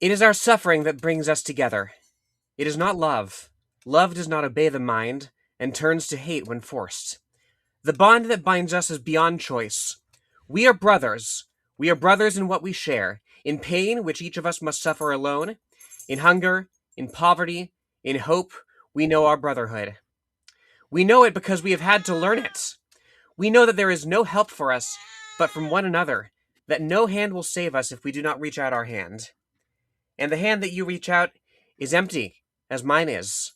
It is our suffering that brings us together. It is not love. Love does not obey the mind and turns to hate when forced. The bond that binds us is beyond choice. We are brothers. We are brothers in what we share, in pain which each of us must suffer alone, in hunger, in poverty, in hope. We know our brotherhood. We know it because we have had to learn it. We know that there is no help for us but from one another, that no hand will save us if we do not reach out our hand. And the hand that you reach out is empty, as mine is.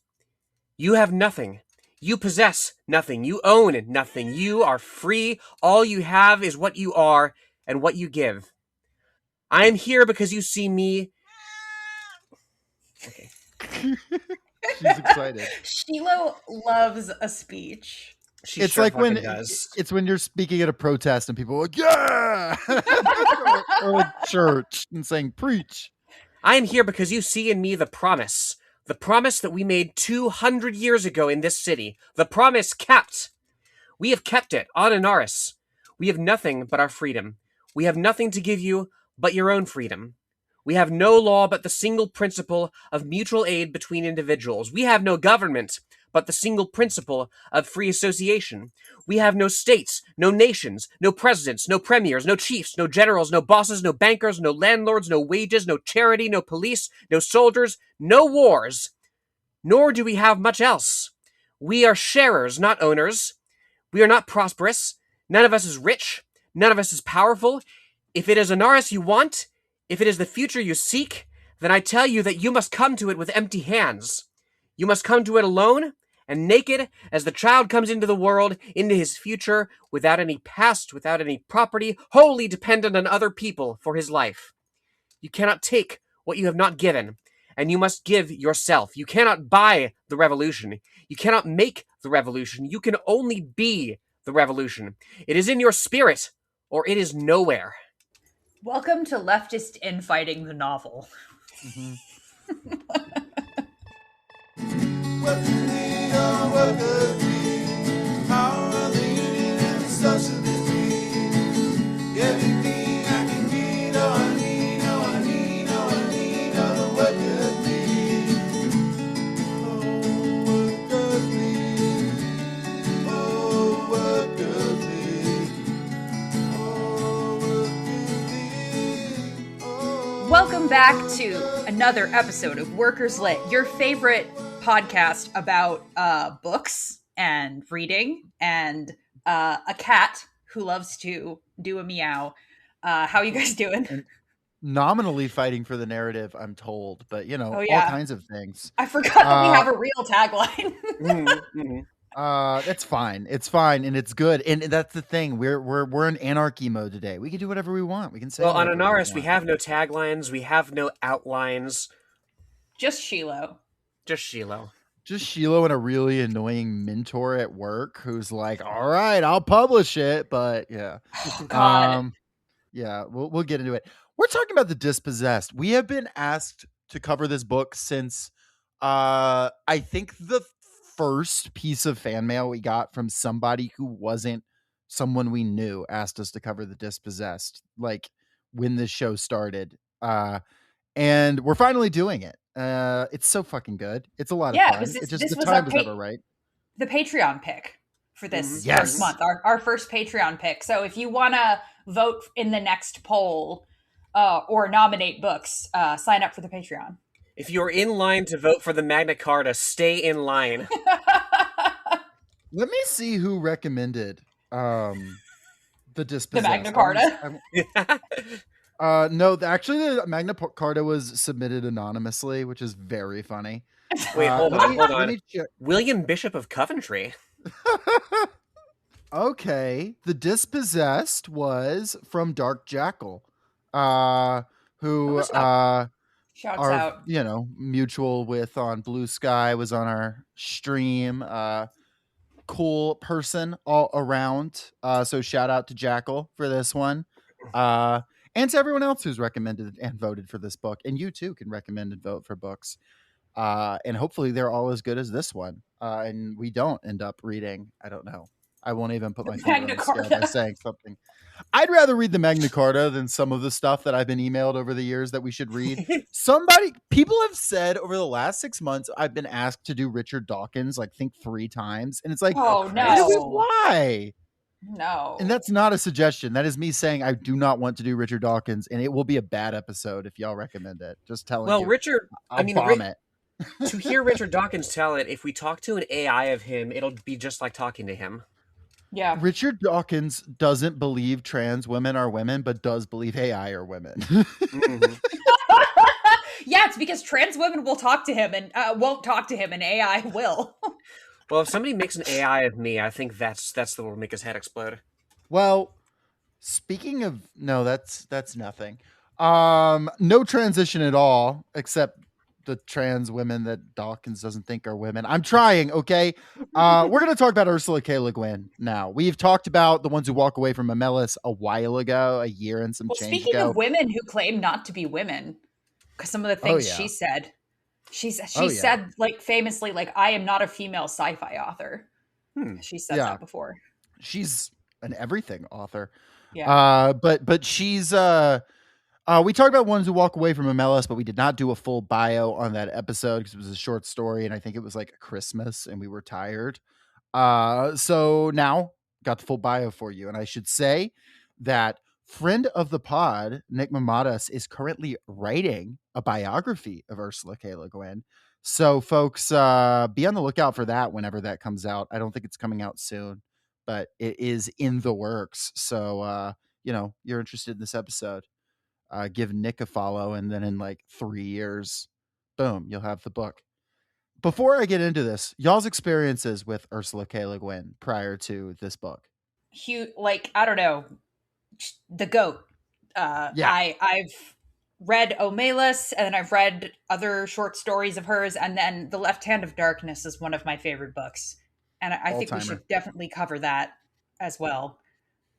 You have nothing. You possess nothing. You own nothing. You are free. All you have is what you are and what you give. I am here because you see me. Okay. She's excited. Sheila loves a speech. She It's sure like when does. it's when you're speaking at a protest and people are like, yeah, or at church and saying preach. I am here because you see in me the promise that we made 200 years ago in this city, the promise kept. We have kept it on Anarres. We have nothing but our freedom. We have nothing to give you but your own freedom. We have no law but the single principle of mutual aid between individuals. We have no government but the single principle of free association. We have no states, no nations, no presidents, no premiers, no chiefs, no generals, no bosses, no bankers, no landlords, no wages, no charity, no police, no soldiers, no wars. Nor do we have much else. We are sharers, not owners. We are not prosperous. None of us is rich. None of us is powerful. If it is Anarres you want, if it is the future you seek, then I tell you that you must come to it with empty hands. You must come to it alone and naked as the child comes into the world, into his future, without any past, without any property, wholly dependent on other people for his life. You cannot take what you have not given, and you must give yourself. You cannot buy the revolution. You cannot make the revolution. You can only be the revolution. It is in your spirit, or it is nowhere. Welcome to Leftist Infighting, the novel. Mm-hmm. What you need or what could be. Power of the union and the socialist dream. Everything I can need, oh I need, oh I need, oh I need, oh what could be. Oh what could be. Oh what could be. Oh what could be. Oh, Welcome back to another episode of Workers Lit, your favorite podcast about books and reading and a cat who loves to do a meow. How you guys doing? And nominally fighting for the narrative, I'm told, but you know, Oh, yeah. all kinds of things. I forgot that we have a real tagline. It's fine. It's fine, and it's good. And that's the thing. We're in anarchy mode today. We can do whatever we want. We can say. Well, on whatever Anarres, we want. have no taglines, we have no outlines. Just Shiloh. Just Shiloh. Just Shiloh and a really annoying mentor at work who's like, "All right, I'll publish it," but yeah, God. yeah, we'll get into it. We're talking about The Dispossessed. We have been asked to cover this book since I think the first piece of fan mail we got from somebody who wasn't someone we knew asked us to cover The Dispossessed, like when this show started. And we're finally doing it. It's so fucking good. It's a lot of fun. this It's just was the our time was never right. the Patreon pick for this Yes. first month, our first Patreon pick. So if you want to vote in the next poll or nominate books, sign up for the Patreon. If you're in line to vote for the Magna Carta, stay in line. Let me see who recommended The Dispossessed. Magna Carta? No, actually the Magna Carta was submitted anonymously, which is very funny. Wait, hold on. let me check. William Bishop of Coventry. Okay, The Dispossessed was from Dark Jackal, who Shouts our out. Mutual with on Blue Sky was on our stream. Cool person all around. So shout out to Jackal for this one. And to everyone else who's recommended and voted for this book. And you too can recommend and vote for books. And hopefully they're all as good as this one. And we don't end up reading, I don't know, I won't even put my finger on Magna the scale by Carta. saying something. I'd rather read the Magna Carta than some of the stuff that I've been emailed over the years that we should read. People have said over the last 6 months, I've been asked to do Richard Dawkins, like, think 3 times. And it's like, Oh, Christ. why? No. And that's not a suggestion. That is me saying I do not want to do Richard Dawkins, and it will be a bad episode if y'all recommend it. Just telling Well, you. Richard, I'll I mean, bomb it. to hear Richard Dawkins tell it, if we talk to an AI of him, it'll be just like talking to him. Yeah. Richard Dawkins doesn't believe trans women are women, but does believe AI are women. Mhm. Yeah, it's because trans women will talk to him and won't talk to him, and AI will. Well, if somebody makes an AI of me, I think that's the will make his head explode. Well, speaking of no, that's nothing. No transition at all, except the trans women that Dawkins doesn't think are women. I'm trying, okay? We're gonna talk about Ursula K. Le Guin now. We've talked about the ones who walk away from Amelis a while ago, a year and some Well, change speaking ago. of women who claim not to be women, because some of the things she said, she said, like, famously, like, I am not a female sci-fi author. She said that before. She's an everything author. Yeah. But she's we talked about ones who walk away from Amelis, but we did not do a full bio on that episode because it was a short story, and I think it was like Christmas, and we were tired. So now got the full bio for you, and I should say that friend of the pod, Nick Mamadas, is currently writing a biography of Ursula K. Le Guin. So folks, be on the lookout for that whenever that comes out. I don't think it's coming out soon, but it is in the works. So you're interested in this episode, give Nick a follow, and then in like 3 years, boom, you'll have the book. Before I get into this, y'all's experiences with Ursula K. Le Guin prior to this book. Like, I don't know, the goat. I've read Omelis, and then I've read other short stories of hers, and then The Left Hand of Darkness is one of my favorite books, and I think we should definitely cover that as well.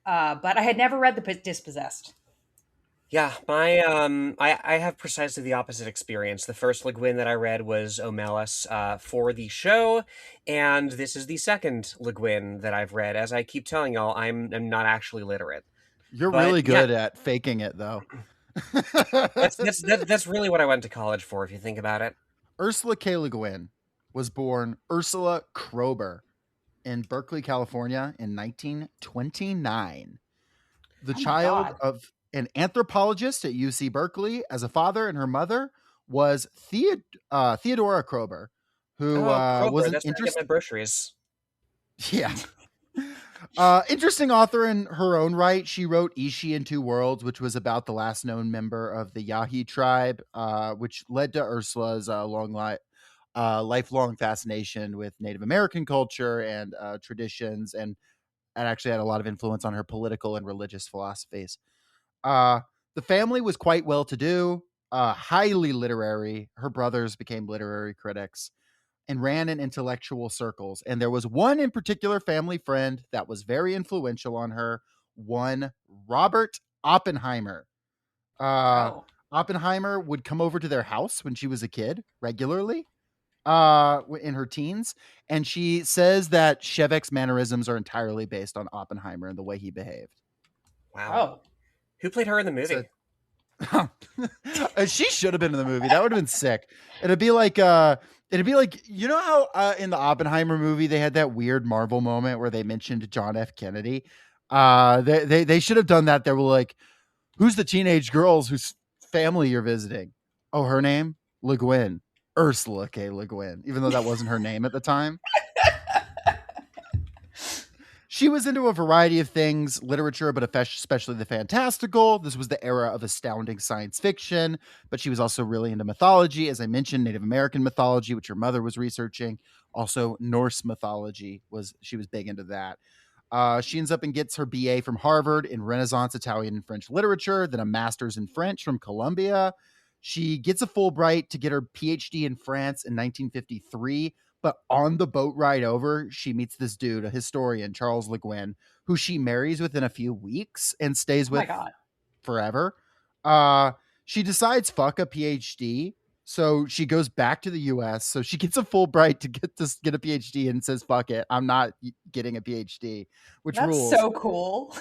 But I had never read The Dispossessed. Yeah, my I have precisely the opposite experience. The first Le Guin that I read was Omelis for the show, and this is the second Le Guin that I've read. As I keep telling y'all, I'm not actually literate. You're really good at faking it, though. That's really what I went to college for, if you think about it. Ursula K. Le Guin was born Ursula Krober in Berkeley, California in 1929. The child of an anthropologist at UC Berkeley as a father, and her mother was Theodora Krober, who was an interesting. My groceries. Yeah. Interesting author in her own right. She wrote Ishi in Two Worlds, which was about the last known member of the Yahi tribe, which led to Ursula's lifelong fascination with Native American culture and traditions, and actually had a lot of influence on her political and religious philosophies. The family was quite well-to-do, highly literary. Her brothers became literary critics and ran in intellectual circles. And there was one in particular family friend that was very influential on her, one Robert Oppenheimer. Oppenheimer would come over to their house when she was a kid regularly in her teens. And she says that Shevek's mannerisms are entirely based on Oppenheimer and the way he behaved. Wow. Who played her in the movie? She should have been in the movie. That would have been sick. It'd be like you know how in the Oppenheimer movie they had that weird Marvel moment where they mentioned John F. Kennedy. They should have done that. They were like, who's the teenage girls whose family you're visiting? Oh, her name? Le Guin. Ursula K. Le Guin, even though that wasn't her name at the time. She was into a variety of things, literature, but especially the fantastical. This was the era of astounding science fiction, but she was also really into mythology. As I mentioned, Native American mythology, which her mother was researching. Also, Norse mythology, she was big into that. She ends up and gets her BA from Harvard in Renaissance Italian and French literature, then a master's in French from Columbia. She gets a Fulbright to get her PhD in France in 1953. But on the boat ride over, she meets this dude, a historian, Charles Le Guin, who she marries within a few weeks and stays with forever. She decides, fuck a PhD. So she goes back to the US. So she gets a Fulbright to get a PhD and says, fuck it, I'm not getting a PhD, which That's rules. so cool.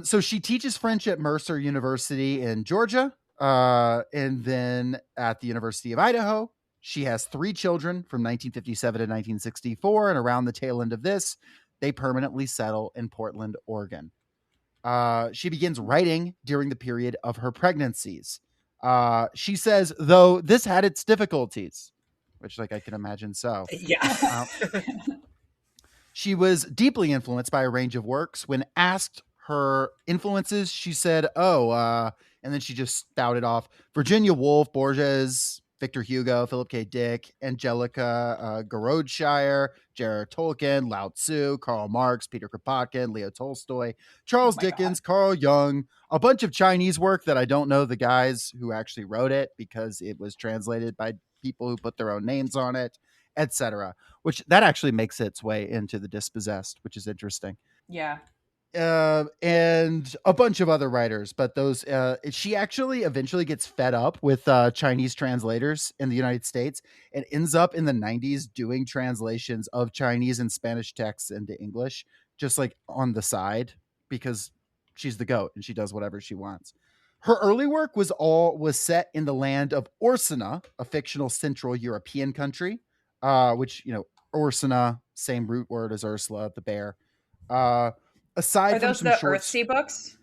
So she teaches French at Mercer University in Georgia, and then at the University of Idaho. She has 3 children from 1957 to 1964, and around the tail end of this, they permanently settle in Portland, Oregon. She begins writing during the period of her pregnancies. She says, though this had its difficulties, which, like, I can imagine so. Yeah. She was deeply influenced by a range of works. When asked her influences, she said, and then she just spouted off Virginia Woolf, Borges, Victor Hugo, Philip K. Dick, Angelica Gorodshire, J.R.R. Tolkien, Lao Tzu, Karl Marx, Peter Kropotkin, Leo Tolstoy, Charles Oh my Dickens, Carl Jung, a bunch of Chinese work that I don't know the guys who actually wrote it because it was translated by people who put their own names on it, etc. Which that actually makes its way into the Dispossessed, which is interesting. Yeah. And a bunch of other writers, but those she actually eventually gets fed up with Chinese translators in the United States and ends up in the 90s doing translations of Chinese and Spanish texts into English, just like on the side, because she's the goat and she does whatever she wants. Her early work was set in the land of Orsina, a fictional Central European country, which, Orsina, same root word as Ursula, the bear. Aside Are from those some the short Earthsea books?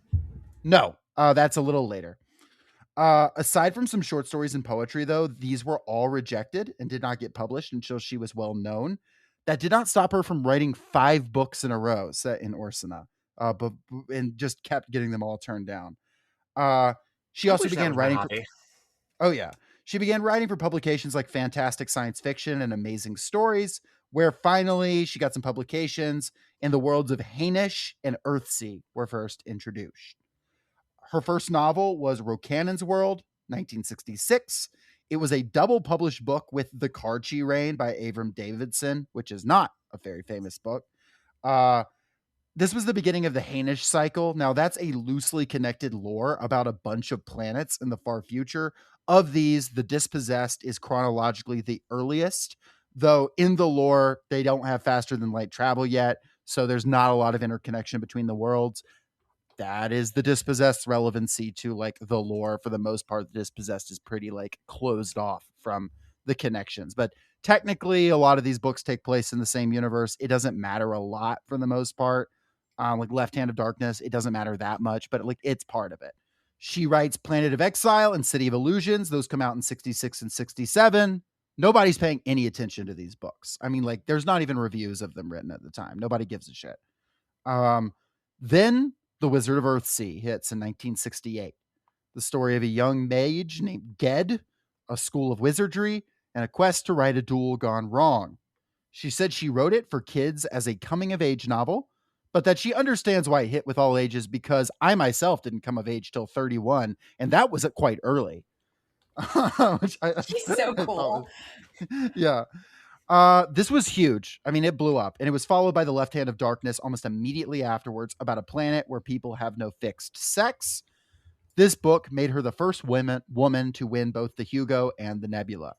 No, that's a little later. Aside from some short stories and poetry, though, these were all rejected and did not get published until she was well known. That did not stop her from writing 5 books in a row set in Orsina, and just kept getting them all turned down. She I also wish that began was my writing. hobby. Oh yeah, she began writing for publications like Fantastic Science Fiction and Amazing Stories, where finally she got some publications, and the worlds of Hainish and Earthsea were first introduced. Her first novel was Rocannon's World, 1966. It was a double published book with The Karchi Reign by Avram Davidson, which is not a very famous book. This was the beginning of the Hainish cycle. Now, that's a loosely connected lore about a bunch of planets in the far future. Of these, the Dispossessed is chronologically the earliest, though in the lore, they don't have faster than light travel yet, so there's not a lot of interconnection between the worlds. That is the Dispossessed relevancy to, like, the lore. For the most part, the Dispossessed is pretty, like, closed off from the connections. But technically, a lot of these books take place in the same universe. It doesn't matter a lot for the most part. Like Left Hand of Darkness, it doesn't matter that much, but like it's part of it. She writes Planet of Exile and City of Illusions. Those come out in 66 and 67. Nobody's paying any attention to these books. I mean, like, there's not even reviews of them written at the time. Nobody gives a shit. Then The Wizard of Earthsea hits in 1968. The story of a young mage named Ged, a school of wizardry, and a quest to right a duel gone wrong. She said she wrote it for kids as a coming-of-age novel, but that she understands why it hit with all ages because I myself didn't come of age till 31, and that was quite early. She's so cool. Yeah. This was huge. I mean, it blew up, and it was followed by The Left Hand of Darkness almost immediately afterwards, about a planet where people have no fixed sex. This book made her the first woman to win both the Hugo and the Nebula.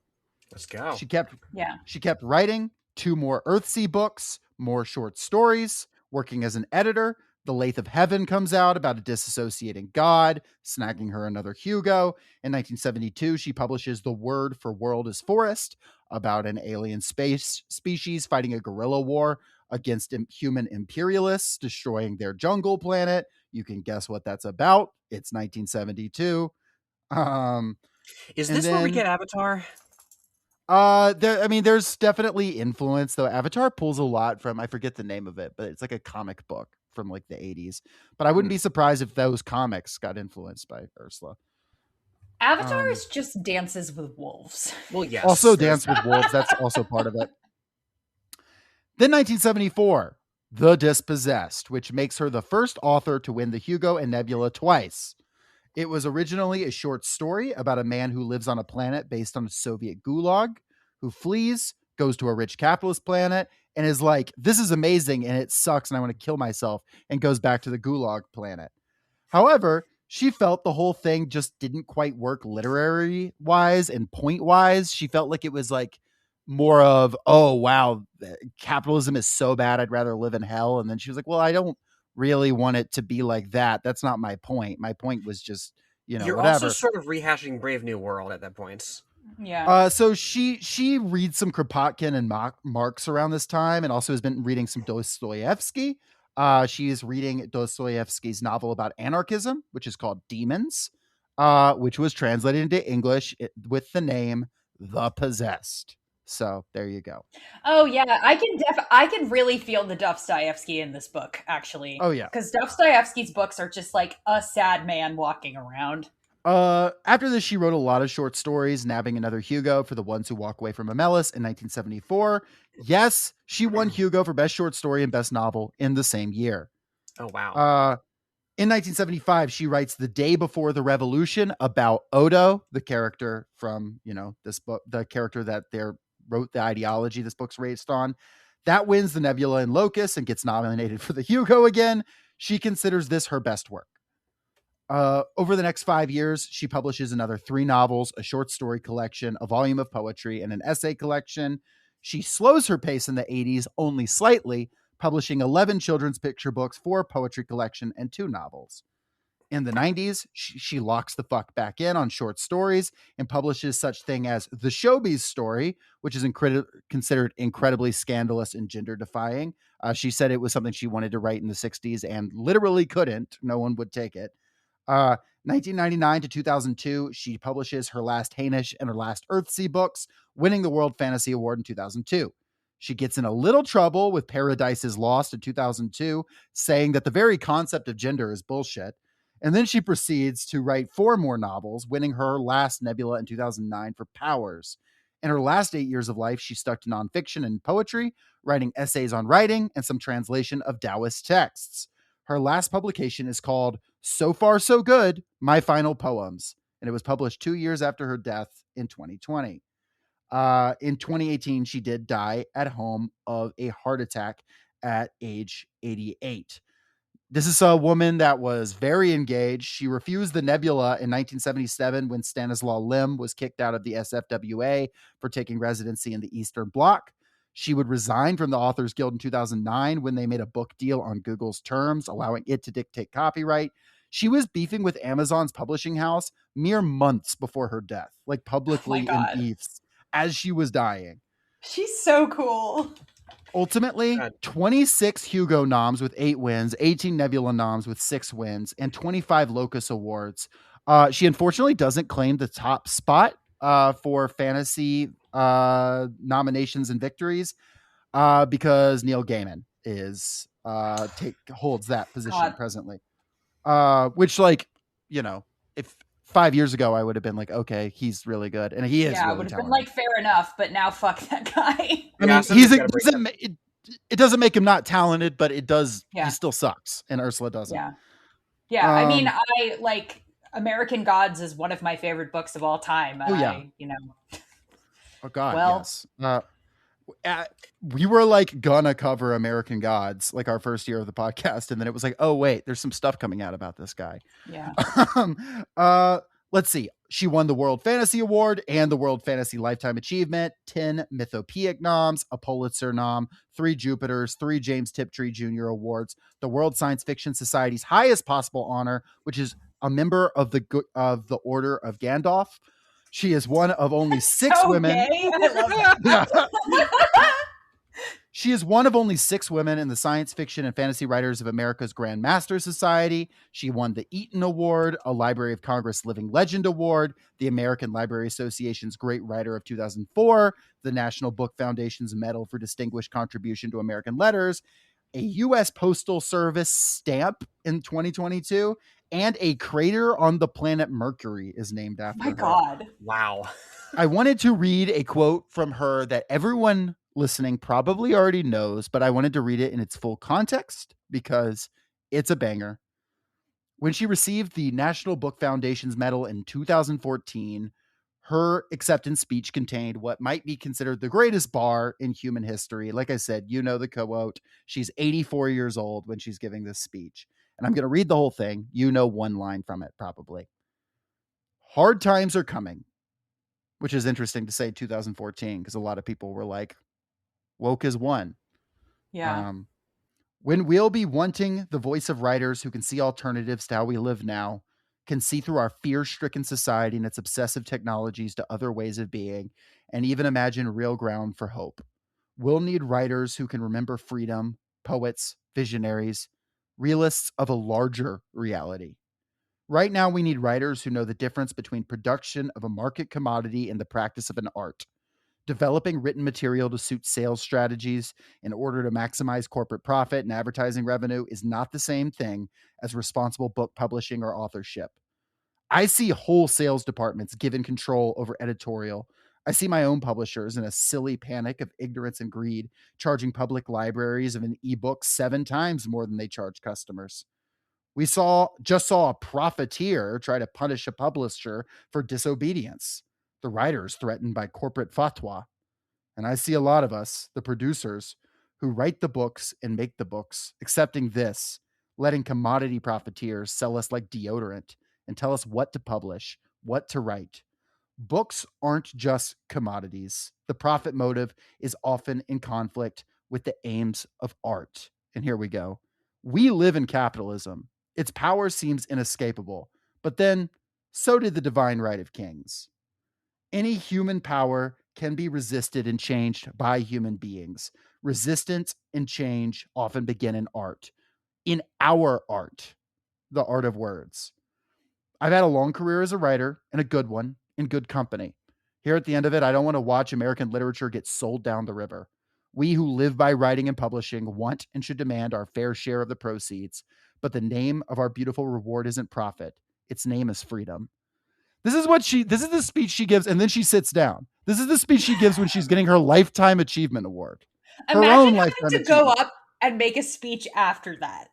Let's go. She kept writing 2 more Earthsea books, more short stories, working as an editor. The Lathe of Heaven comes out about a disassociating god, snagging her another Hugo. In 1972, she publishes The Word for World is Forest, about an alien species fighting a guerrilla war against human imperialists, destroying their jungle planet. You can guess what that's about. It's 1972. Is this where we get Avatar? There's definitely influence, though. Avatar pulls a lot from, I forget the name of it, but it's like a comic book from like the 80s. But I wouldn't be surprised if those comics got influenced by Ursula. Avatar is just Dances with Wolves. Well, yes. Also Dance with Wolves. That's also part of it. Then 1974, The Dispossessed, which makes her the first author to win the Hugo and Nebula twice. It was originally a short story about a man who lives on a planet based on a Soviet gulag, who flees, goes to a rich capitalist planet, and is like, this is amazing and it sucks and I want to kill myself, and goes back to the gulag planet. However, She felt the whole thing just didn't quite work literary wise and point wise. She felt like it was like more of, oh, wow, capitalism is so bad, I'd rather live in hell. And then she was like, well, I don't really want it to be like that. That's not my point. My point was just, You're whatever. also sort of rehashing Brave New World at that point. Yeah. So she reads some Kropotkin and Marx around this time, and also has been reading some Dostoevsky. She is reading Dostoevsky's novel about anarchism, which is called Demons, which was translated into English with the name The Possessed. So there you go. Oh yeah, I can really feel the Dostoevsky in this book, actually. Oh yeah. Because Dostoevsky's books are just like a sad man walking around. After this, she wrote a lot of short stories, nabbing another Hugo for The Ones Who Walk Away from Amelis in 1974. Yes, she won Hugo for Best Short Story and Best Novel in the same year. Oh, wow. In 1975, she writes The Day Before the Revolution about Odo, the character from, this book, the character that they wrote the ideology this book's based on. That wins the Nebula and Locus and gets nominated for the Hugo again. She considers this her best work. Over the next 5 years, she publishes another 3 novels, a short story collection, a volume of poetry, and an essay collection. She slows her pace in the 80s only slightly, publishing 11 children's picture books, 4 poetry collection, and 2 novels. In the 90s, she locks the fuck back in on short stories and publishes such thing as The Showbiz Story, which is considered incredibly scandalous and gender-defying. She said it was something she wanted to write in the 60s and literally couldn't. No one would take it. 1999 to 2002, she publishes her last Hainish and her last Earthsea books, winning the World Fantasy Award in 2002. She gets in a little trouble with Paradise is Lost in 2002, saying that the very concept of gender is bullshit. And then she proceeds to write 4 more novels, winning her last Nebula in 2009 for Powers. In her last 8 years of life, she stuck to nonfiction and poetry, writing essays on writing and some translation of Taoist texts. Her last publication is called So Far So Good, My Final Poems, and it was published 2 years after her death in 2020. In 2018, she did die at home of a heart attack at age 88. This is a woman that was very engaged. She refused the Nebula in 1977 when Stanislaw Lem was kicked out of the SFWA for taking residency in the Eastern Bloc. She would resign from the Authors Guild in 2009 when they made a book deal on Google's terms, allowing it to dictate copyright. She was beefing with Amazon's publishing house mere months before her death, like publicly in beefs as she was dying. She's so cool. Ultimately, 26 Hugo noms with 8 wins, 18 Nebula noms with 6 wins, and 25 Locus Awards. She unfortunately doesn't claim the top spot for fantasy nominations and victories because Neil Gaiman holds that position presently. Which, if 5 years ago I would have been like, okay, he's really good, and he is. Yeah, really I would have talented. been like, fair enough, but now fuck that guy. I mean, it doesn't make him not talented, but it does. Yeah. He still sucks, and Ursula doesn't. Yeah. I mean, I like American Gods is one of my favorite books of all time. Oh God. Well, yes. We were like gonna cover American Gods like our first year of the podcast, and then it was like, oh wait, there's some stuff coming out about this guy. Yeah. Let's see. She won the World Fantasy Award and the World Fantasy Lifetime Achievement, 10 Mythopoeic noms, a Pulitzer nom, 3 Jupiters, 3 James Tiptree Jr. Awards, the World Science Fiction Society's highest possible honor, which is a member of the Order of Gandalf. She is one of only 6 women. I love that. She is one of only 6 women in the Science Fiction and Fantasy Writers of America's Grand Master Society. She won the Eaton Award, a Library of Congress Living Legend Award, the American Library Association's Great Writer of 2004, the National Book Foundation's Medal for Distinguished Contribution to American Letters, a U.S. Postal Service stamp in 2022, and a crater on the planet Mercury is named after her. My God. Wow. I wanted to read a quote from her that everyone listening probably already knows, but I wanted to read it in its full context because it's a banger. When she received the National Book Foundation's medal in 2014, her acceptance speech contained what might be considered the greatest bar in human history. Like I said, you know the quote. She's 84 years old when she's giving this speech. And I'm going to read the whole thing. You know one line from it, probably. Hard times are coming, which is interesting to say 2014, because a lot of people were like, woke is one. Yeah. When we'll be wanting the voice of writers who can see alternatives to how we live now, can see through our fear-stricken society and its obsessive technologies to other ways of being, and even imagine real ground for hope. We'll need writers who can remember freedom, poets, visionaries, realists of a larger reality. Right now, we need writers who know the difference between production of a market commodity and the practice of an art. Developing written material to suit sales strategies in order to maximize corporate profit and advertising revenue is not the same thing as responsible book publishing or authorship. I see whole sales departments given control over editorial. I see my own publishers in a silly panic of ignorance and greed, charging public libraries of an ebook 7 times more than they charge customers. We just saw a profiteer try to punish a publisher for disobedience. The writers threatened by corporate fatwa. And I see a lot of us, the producers, who write the books and make the books, accepting this, letting commodity profiteers sell us like deodorant and tell us what to publish, what to write. Books aren't just commodities. The profit motive is often in conflict with the aims of art. And here we go. We live in capitalism. Its power seems inescapable, but then so did the divine right of kings. Any human power can be resisted and changed by human beings. Resistance and change often begin in art. In our art, the art of words. I've had a long career as a writer, and a good one, in good company. Here at the end of it, I don't want to watch American literature get sold down the river. We who live by writing and publishing want and should demand our fair share of the proceeds, but the name of our beautiful reward isn't profit. Its name is freedom. This is the speech she gives, and then she sits down. This is the speech she gives when she's getting her Lifetime Achievement Award. Her Imagine own having Lifetime to Achievement. go up and make a speech after that.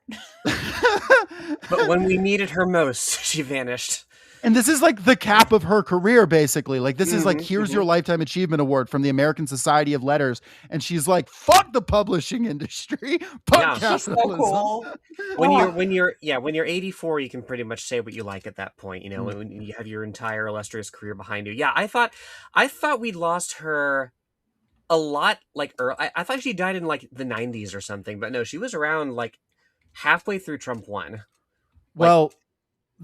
But when we needed her most, she vanished. And this is like the cap of her career, basically. Like, this is like, Mhm, here's mhm. your Lifetime Achievement Award from the American Society of Letters. And she's like, fuck the publishing industry. Fuck Yeah. She's so capitalism. cool. When you're 84, you can pretty much say what you like at that point. You know, Mm. when you have your entire illustrious career behind you. Yeah, I thought we lost her a lot. Like, I thought she died in like the 90s or something, but no, she was around like halfway through Trump won. Well,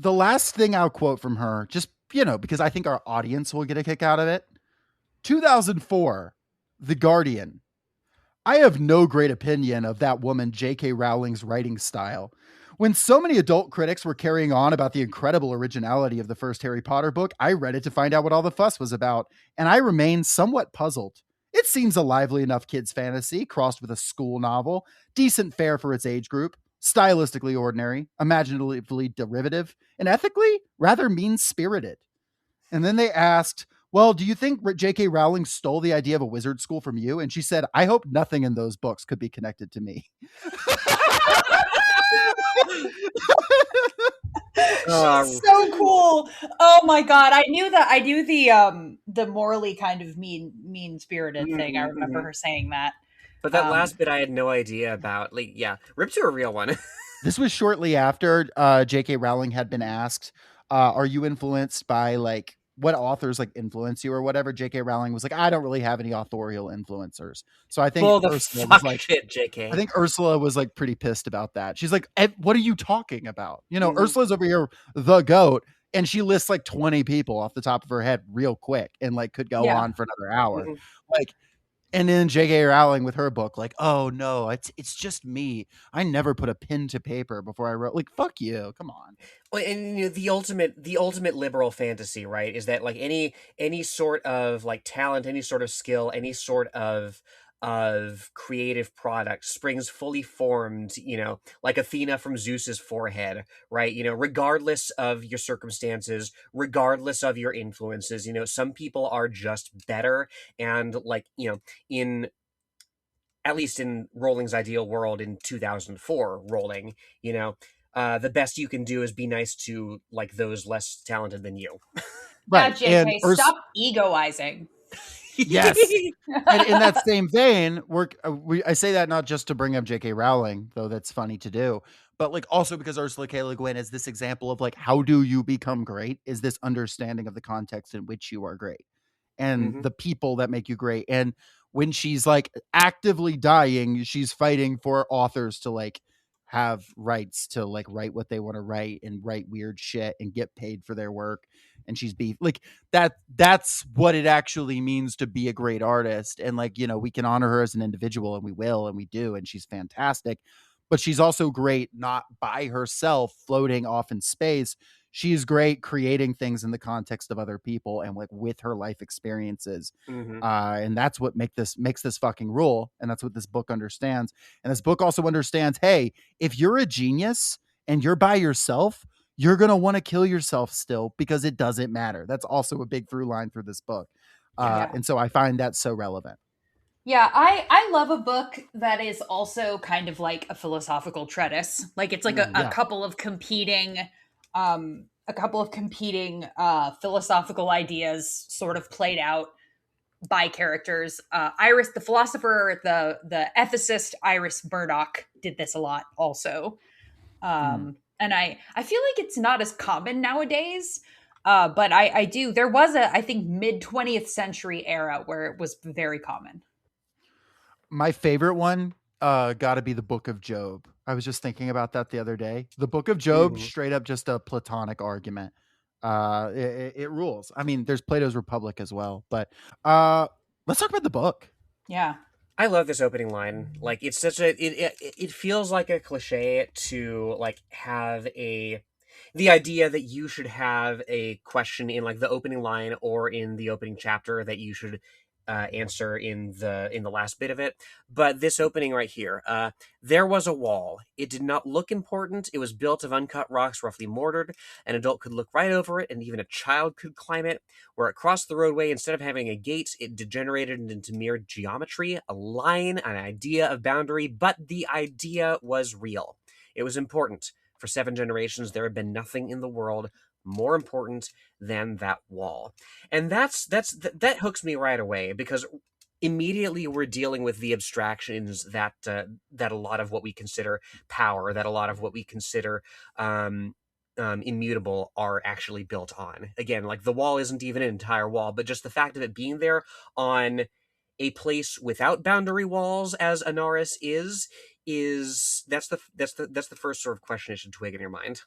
the last thing I'll quote from her, just, because I think our audience will get a kick out of it. 2004, The Guardian. I have no great opinion of that woman J.K. Rowling's writing style. When so many adult critics were carrying on about the incredible originality of the first Harry Potter book, I read it to find out what all the fuss was about, and I remain somewhat puzzled. It seems a lively enough kids' fantasy, crossed with a school novel, decent fare for its age group, stylistically ordinary, imaginatively derivative, and ethically rather mean-spirited. And then they asked, well, do you think J.K. Rowling stole the idea of a wizard school from you? And she said, I hope nothing in those books could be connected to me. She's so cool. Oh my god, I knew the morally kind of mean spirited thing. I remember her saying that. But that last bit I had no idea about. Like, yeah, rip to a real one. This was shortly after J.K. Rowling had been asked, are you influenced by like what authors like influence you or whatever? J.K. Rowling was like, I don't really have any authorial influencers. So I think Ursula was like, shit, JK. I think Ursula was like pretty pissed about that. She's like, what are you talking about? Ursula's over here, the goat, and she lists like 20 people off the top of her head real quick and like could go on for another hour. Mhm. Like, and then J.K. Rowling with her book, like, oh no, it's just me. I never put a pen to paper before I wrote. Like, fuck you, come on. Well, and the ultimate liberal fantasy, right, is that like any sort of like talent, any sort of skill, any sort of creative product springs fully formed, like Athena from Zeus's forehead, right? Regardless of your circumstances, regardless of your influences, some people are just better, and like, in at least in Rowling's ideal world in 2004, Rowling, the best you can do is be nice to like those less talented than you. Right. Yeah, And JK, stop egoizing. Yes. And in that same vein, I say that not just to bring up J.K. Rowling, though that's funny to do, but like also because Ursula K. Le Guin is this example of like, how do you become great? Is this understanding of the context in which you are great and Mhm. the people that make you great. And when she's like actively dying, she's fighting for authors to like have rights to like write what they want to write and write weird shit and get paid for their work. And she's like that's what it actually means to be a great artist. And like, we can honor her as an individual, and we will, and we do, and she's fantastic. But she's also great not by herself floating off in space. She's great creating things in the context of other people and like with her life experiences. Mhm. And that's what makes this fucking rule. And that's what this book understands. And this book also understands, hey, if you're a genius and you're by yourself, you're going to want to kill yourself still because it doesn't matter. That's also a big through line for this book. Yeah. And so I find that so relevant. Yeah, I love a book that is also kind of like a philosophical treatise. Like it's like Yeah. a couple of competing philosophical ideas sort of played out by characters. Iris the philosopher, the ethicist Iris Murdoch did this a lot also. And I feel like it's not as common nowadays. But I do. There was I think mid 20th century era where it was very common. My favorite one got to be the Book of Job. I was just thinking about that the other day. The Book of Job, Mhm. straight up just a Platonic argument. It rules. I mean, there's Plato's Republic as well, but let's talk about the book. Yeah. I love this opening line. Like it's such a it feels like a cliche to like have the idea that you should have a question in like the opening line or in the opening chapter that you should answer in the last bit of it. But this opening right here, there was a wall. It did not look important. It was built of uncut rocks, roughly mortared. An adult could look right over it, and even a child could climb it. Where it crossed the roadway, instead of having a gate, it degenerated into mere geometry, a line, an idea of boundary. But the idea was real. It was important. For 7 generations, there had been nothing in the world more important than that wall. And that hooks me right away, because immediately we're dealing with the abstractions that that a lot of what we consider power, that a lot of what we consider immutable are actually built on. Again, like the wall isn't even an entire wall, but just the fact of it being there on a place without boundary walls, as Anarres is that's the first sort of question it should twig in your mind.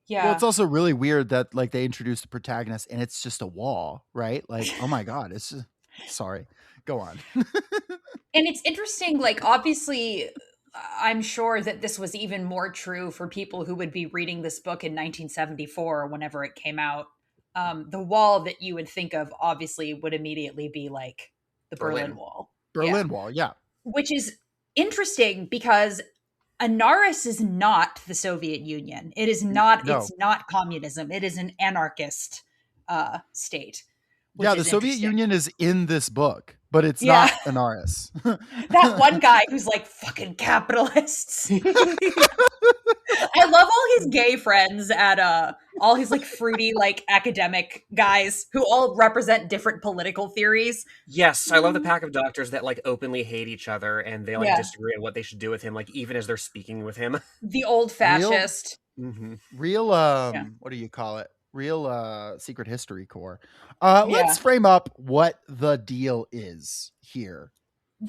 Yeah. Well, it's also really weird that like they introduced the protagonist and it's just a wall, right? Like, oh my God, it's just, sorry. Go on. And it's interesting, like, obviously, I'm sure that this was even more true for people who would be reading this book in 1974 or whenever it came out. The wall that you would think of, obviously, would immediately be like the Berlin Wall. Berlin Wall, yeah. Which is interesting because Anarres is not the Soviet Union. It is not, No. it's not communism. It is an anarchist state. Yeah, the is Soviet interesting. Union is in this book, but it's Yeah. not Anarres. That one guy who's like, fucking capitalists. I love all his gay friends at all his like fruity like academic guys who all represent different political theories. Yes, I love the pack of doctors that like openly hate each other and they like Yeah. disagree on what they should do with him, like even as they're speaking with him. The old fascist. Real Yeah. what do you call it? Real secret history core. Yeah. Let's frame up what the deal is here.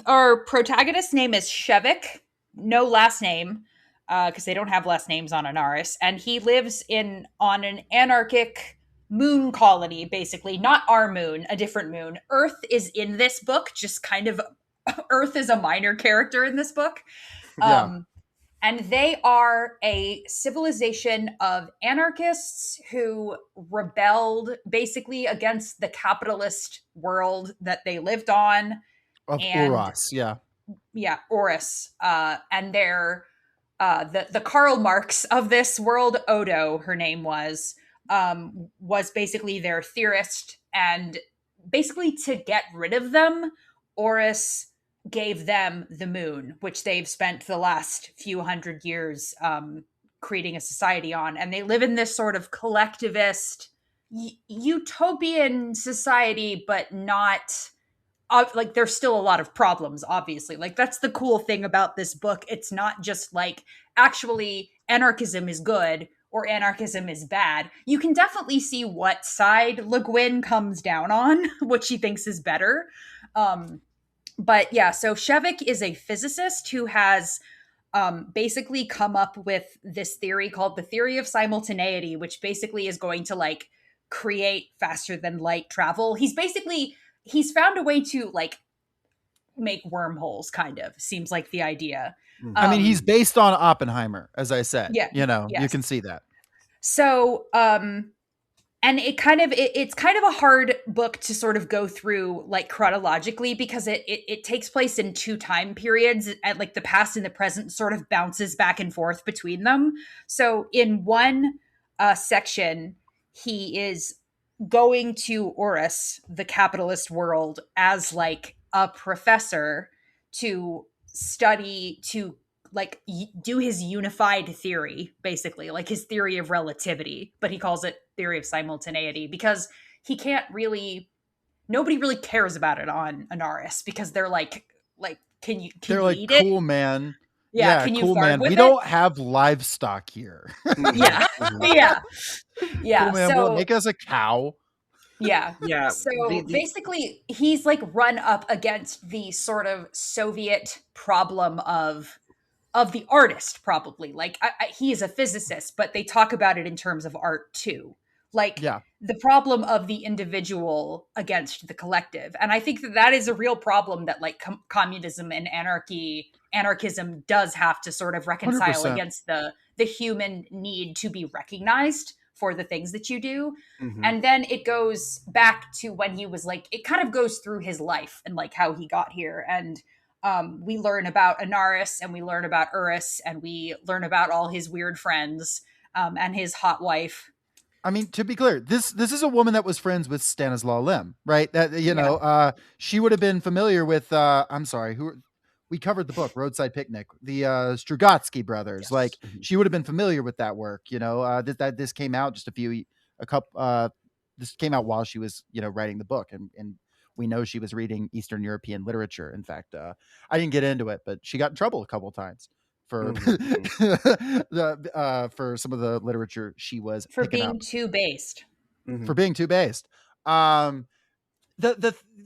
Our protagonist's name is Shevik, no last name, because they don't have last names on Anarres, and he lives on an anarchic moon colony, basically. Not our moon, a different moon. Earth is in this book, just kind of Earth is a minor character in this book. Yeah. And they are a civilization of anarchists who rebelled basically against the capitalist world that they lived on. Of And- Uras, yeah. Yeah, Oris. And they're the Karl Marx of this world, Odo, her name was basically their theorist. And basically to get rid of them, Oris gave them the moon, which they've spent the last few hundred years creating a society on. And they live in this sort of collectivist, utopian society, but not... like there's still a lot of problems, obviously. Like that's the cool thing about this book. It's not just like actually anarchism is good or anarchism is bad, you can definitely see what side Le Guin comes down on, what she thinks is better. But yeah, so Shevik is a physicist who has basically come up with this theory called the theory of simultaneity, which basically is going to like create faster than light travel. He's found a way to like make wormholes, kind of seems like the idea. I mean, he's based on Oppenheimer, as I said. Yeah, You know, you yes. can see that. So, and it's kind of a hard book to sort of go through like chronologically because it takes place in two time periods at like the past and the present sort of bounces back and forth between them. So in one section, he is going to Orus, the capitalist world, as like a professor to study to like do his unified theory, basically like his theory of relativity, but he calls it theory of simultaneity because nobody really cares about it on Anarres because they're like can you eat it? Cool, man. Yeah, can you cool, fart man. with We it? don't have livestock here. Yeah. Yeah. Yeah. Cool, man. So Will make us a cow. yeah. Yeah. So basically, he's like run up against the sort of Soviet problem of the artist, probably. Like he is a physicist, but they talk about it in terms of art too. Like the problem of the individual against the collective. And I think that is a real problem that like communism and anarchism does have to sort of reconcile 100%. against the human need to be recognized for the things that you do. And then it goes back to when he was like, it kind of goes through his life and like how he got here. And we learn about Anarres and we learn about Urus and we learn about all his weird friends and his hot wife. I mean, to be clear, this is a woman that was friends with Stanislaw Lem, right? That she would have been familiar with. I'm sorry, we covered the book Roadside Picnic, the Strugatsky brothers. Yes. Like she would have been familiar with that work. You know, this came out just this came out while she was writing the book, and we know she was reading Eastern European literature. In fact, I didn't get into it, but she got in trouble a couple of times for for some of the literature she was for being too based. For being too based.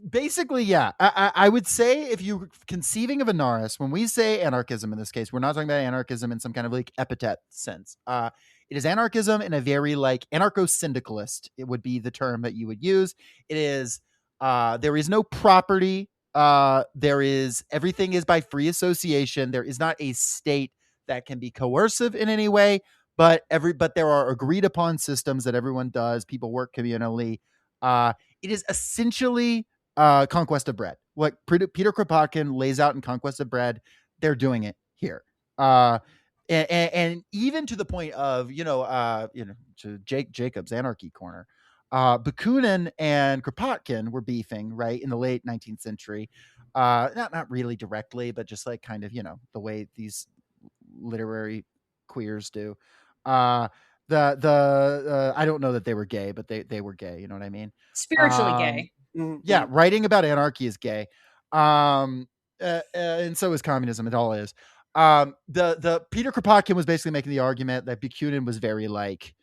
Basically, yeah, I would say if you're conceiving of Anarres, when we say anarchism in this case, we're not talking about anarchism in some kind of like epithet sense. It is anarchism in a very like anarcho-syndicalist. It would be the term that you would use. It is there is no property. Everything is by free association. There is not a state that can be coercive in any way, but there are agreed upon systems that everyone does. People work communally. It is essentially Conquest of Bread. What Peter Kropotkin lays out in Conquest of Bread, they're doing it here. And even to the point of, to Jacob's Anarchy Corner, Bakunin and Kropotkin were beefing, right, in the late 19th century. Not really directly, but just like kind of, the way these literary queers do. I don't know that they were gay, but they were gay. You know what I mean? Spiritually gay. Yeah. Writing about anarchy is gay. And so is communism. It all is. The Peter Kropotkin was basically making the argument that Bakunin was very like,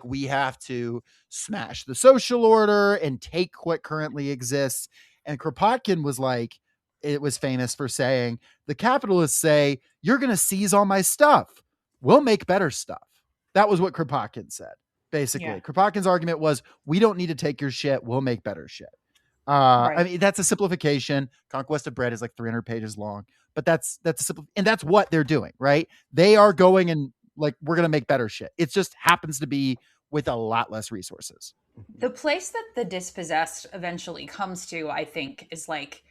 we have to smash the social order and take what currently exists. And Kropotkin was like, it was famous for saying, the capitalists say, you're going to seize all my stuff. We'll make better stuff. That was what Kropotkin said, basically. Yeah. Kropotkin's argument was, we don't need to take your shit. We'll make better shit. Right. I mean, that's a simplification. Conquest of Bread is like 300 pages long, but that's a simple, and that's what they're doing, right? They are going and like, we're going to make better shit. It just happens to be with a lot less resources. The place that the Dispossessed eventually comes to, I think, is like,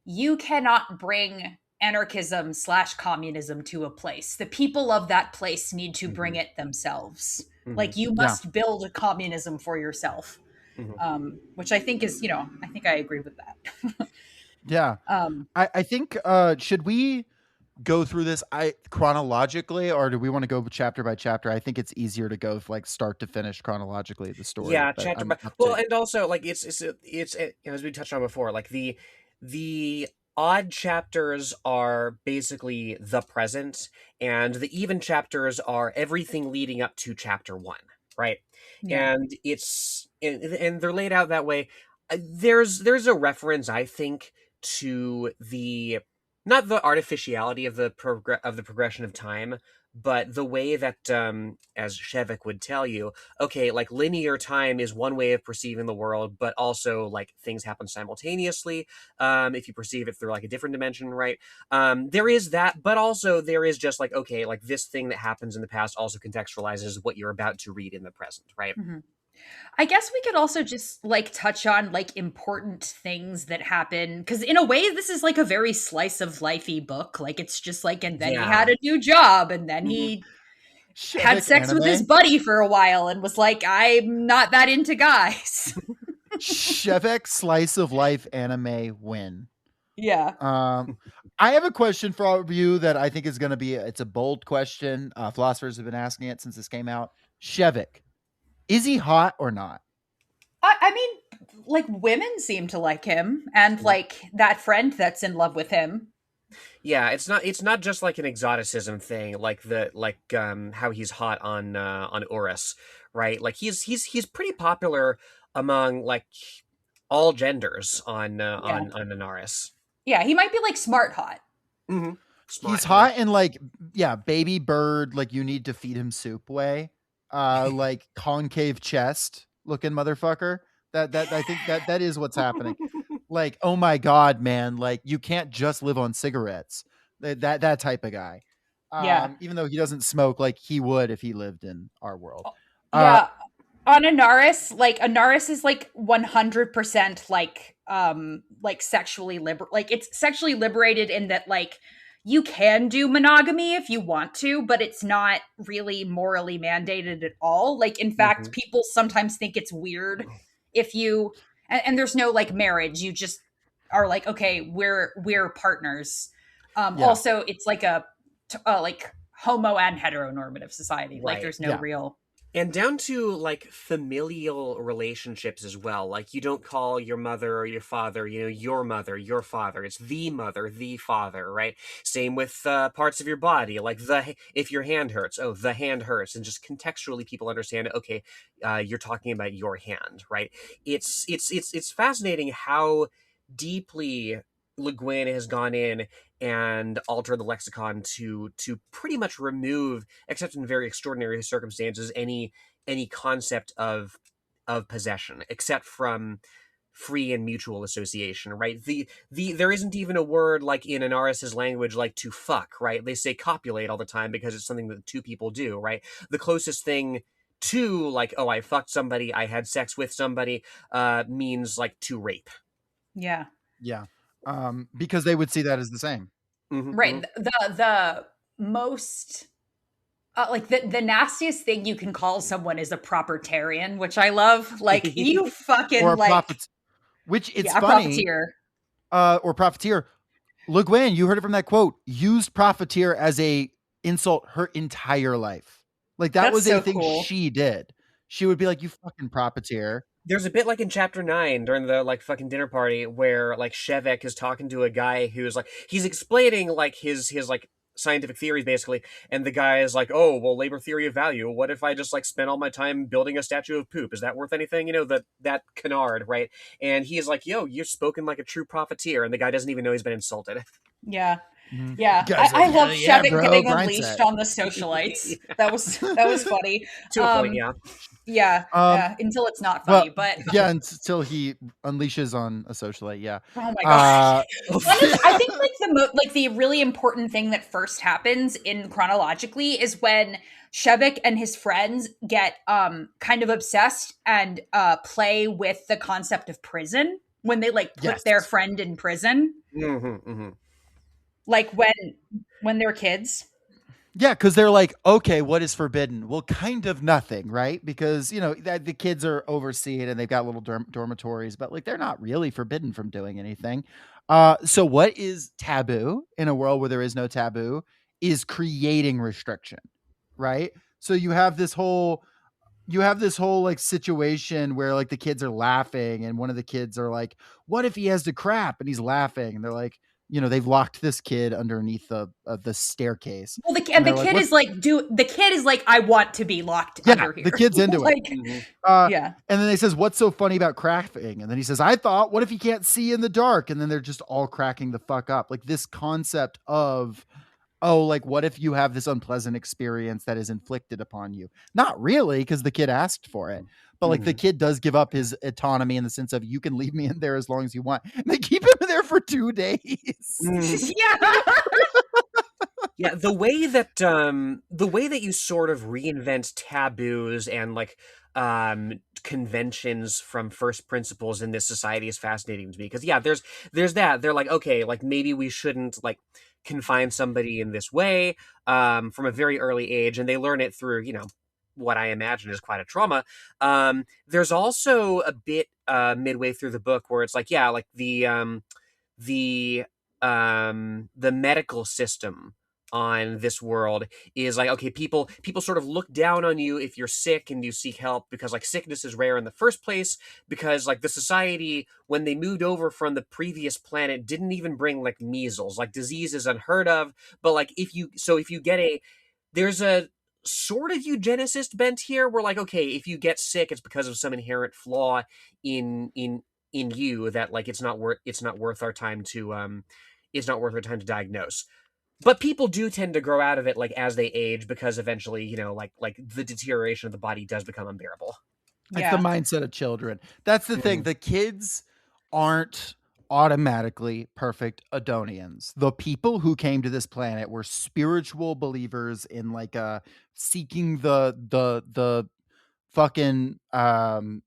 you cannot bring anarchism/communism to a place. The people of that place need to bring it themselves. Like you must build a communism for yourself, which I think is, I think I agree with that. Yeah. I think, should we go through this chronologically, or do we want to go chapter by chapter? I think it's easier to go like start to finish chronologically the story. Yeah, chapter by. Well, and also like it's as we touched on before, like the odd chapters are basically the present, and the even chapters are everything leading up to chapter 1, right? Yeah. And and they're laid out that way. There's a reference, I think, to the not the artificiality of the progression of time, but the way that, as Shevik would tell you, okay, like linear time is one way of perceiving the world, but also like things happen simultaneously. If you perceive it through like a different dimension, right? There is that, but also there is just like, okay, like this thing that happens in the past also contextualizes what you're about to read in the present, right? Mhm. I guess we could also just like touch on like important things that happen because in a way this is like a very slice of lifey book. Like it's just like, and then he Yeah. had a new job, and then Mhm. he had Shevik sex with his anime? buddy for a while, and was like, I'm not that into guys. Shevik slice of life anime win. Yeah. I have a question for all of you that I think is going to be, it's a bold question. Philosophers have been asking it since this came out. Shevik, is he hot or not? I mean, like women seem to like him, and like that friend that's in love with him. Yeah, it's not just like an exoticism thing, like how he's hot on Urus, right? Like he's pretty popular among like all genders Yeah. on Anarres. Yeah, he might be like smart hot. Mm-hmm. Smart, He's hot in like, yeah, baby bird, like you need to feed him soup way. Like concave chest looking motherfucker. That I think that is what's happening. Like, oh my god, man, like you can't just live on cigarettes. That type of guy. Yeah. Even though he doesn't smoke like he would if he lived in our world. Yeah. On Anarres, like Anarres is like 100% like sexually like it's sexually liberated in that like you can do monogamy if you want to, but it's not really morally mandated at all. Like in fact, Mhm. people sometimes think it's weird if you and there's no like marriage. You just are like, okay, we're partners. Yeah. Also it's like a like homo and heteronormative society. Like Right. there's no Yeah. real. And down to like familial relationships as well. Like you don't call your mother or your father, your mother, your father. It's the mother, the father, right? Same with parts of your body, like if your hand hurts, oh, the hand hurts, and just contextually people understand. Okay, you're talking about your hand, right? It's fascinating how deeply Le Guin has gone in and altered the lexicon to pretty much remove, except in very extraordinary circumstances, any concept of possession, except from free and mutual association, right? There isn't even a word like in Anarres's language like to fuck, right? They say copulate all the time because it's something that two people do, right? The closest thing to like, oh, I fucked somebody, I had sex with somebody, means like to rape. Yeah. Yeah. Because they would see that as the same. Mhm, Right. mhm. The most like the nastiest thing you can call someone is a propertarian, which I love. Like you fucking Or a like prophet, which it's yeah, a funny. profiteer. Or profiteer. Le Guin, you heard it from that quote, used profiteer as a insult her entire life. Like that That's was so a thing cool. she did. She would be like, you fucking profiteer. There's a bit like in chapter 9 during the like fucking dinner party where like Shevek is talking to a guy who's like he's explaining like his like scientific theories basically, and the guy is like, oh well, labor theory of value, what if I just like spent all my time building a statue of poop, is that worth anything, that canard, right? And he's like, yo, you're spoken like a true profiteer, and the guy doesn't even know he's been insulted. Yeah. Mhm. Yeah. Guys I like, love hell yeah, Shevik bro, getting grind unleashed set. on the socialites. That was funny. To a point, yeah. Yeah. Until it's not funny, but yeah, until he unleashes on a socialite. Yeah. oh my gosh. Honestly, I Uh, think like the really important thing that first happens in chronologically is when Shevik and his friends get kind of obsessed and play with the concept of prison when they like put Yes. their friend in prison, Mm-hmm, mm-hmm. like when they're kids. Yeah, because they're like, okay, what is forbidden? Well, kind of nothing, right? Because that the kids are overseen and they've got little dormitories, but like they're not really forbidden from doing anything. So what is taboo in a world where there is no taboo is creating restriction, right? So you have this whole like situation where like the kids are laughing and one of the kids are like, what if he has to crap, and he's laughing, and they're like, they've locked this kid underneath the staircase. Well, And the they're like, kid "What-" is like, the kid is like, I want to be locked Yeah, under here. the kid's into it. Like, yeah. And then he says, "What's so funny about crafting?" And then he says, "I thought, what if he can't see in the dark?" And then they're just all cracking the fuck up. Like this concept of, oh, like what if you have this unpleasant experience that is inflicted upon you? Not really, because the kid asked for it. But like the kid does give up his autonomy in the sense of, you can leave me in there as long as you want. And they keep him there for 2 days. Yeah. Yeah, the way that you sort of reinvent taboos and like conventions from first principles in this society is fascinating to me, because there's that they're like, okay, like maybe we shouldn't like confine somebody in this way from a very early age, and they learn it through what I imagine is quite a trauma. There's also a bit midway through the book where it's like, yeah, like the medical system on this world is like, okay, people sort of look down on you if you're sick and you seek help, because like sickness is rare in the first place, because like the society, when they moved over from the previous planet, didn't even bring like measles. Like disease is unheard of, but like if you get there's a sort of eugenicist bent here where like, okay, if you get sick, it's because of some inherent flaw in you that like it's not worth our time to diagnose. But people do tend to grow out of it like as they age, because eventually, like the deterioration of the body does become unbearable. It's the mindset of children. That's the thing. The kids aren't automatically perfect Adonians. The people who came to this planet were spiritual believers in like seeking the fucking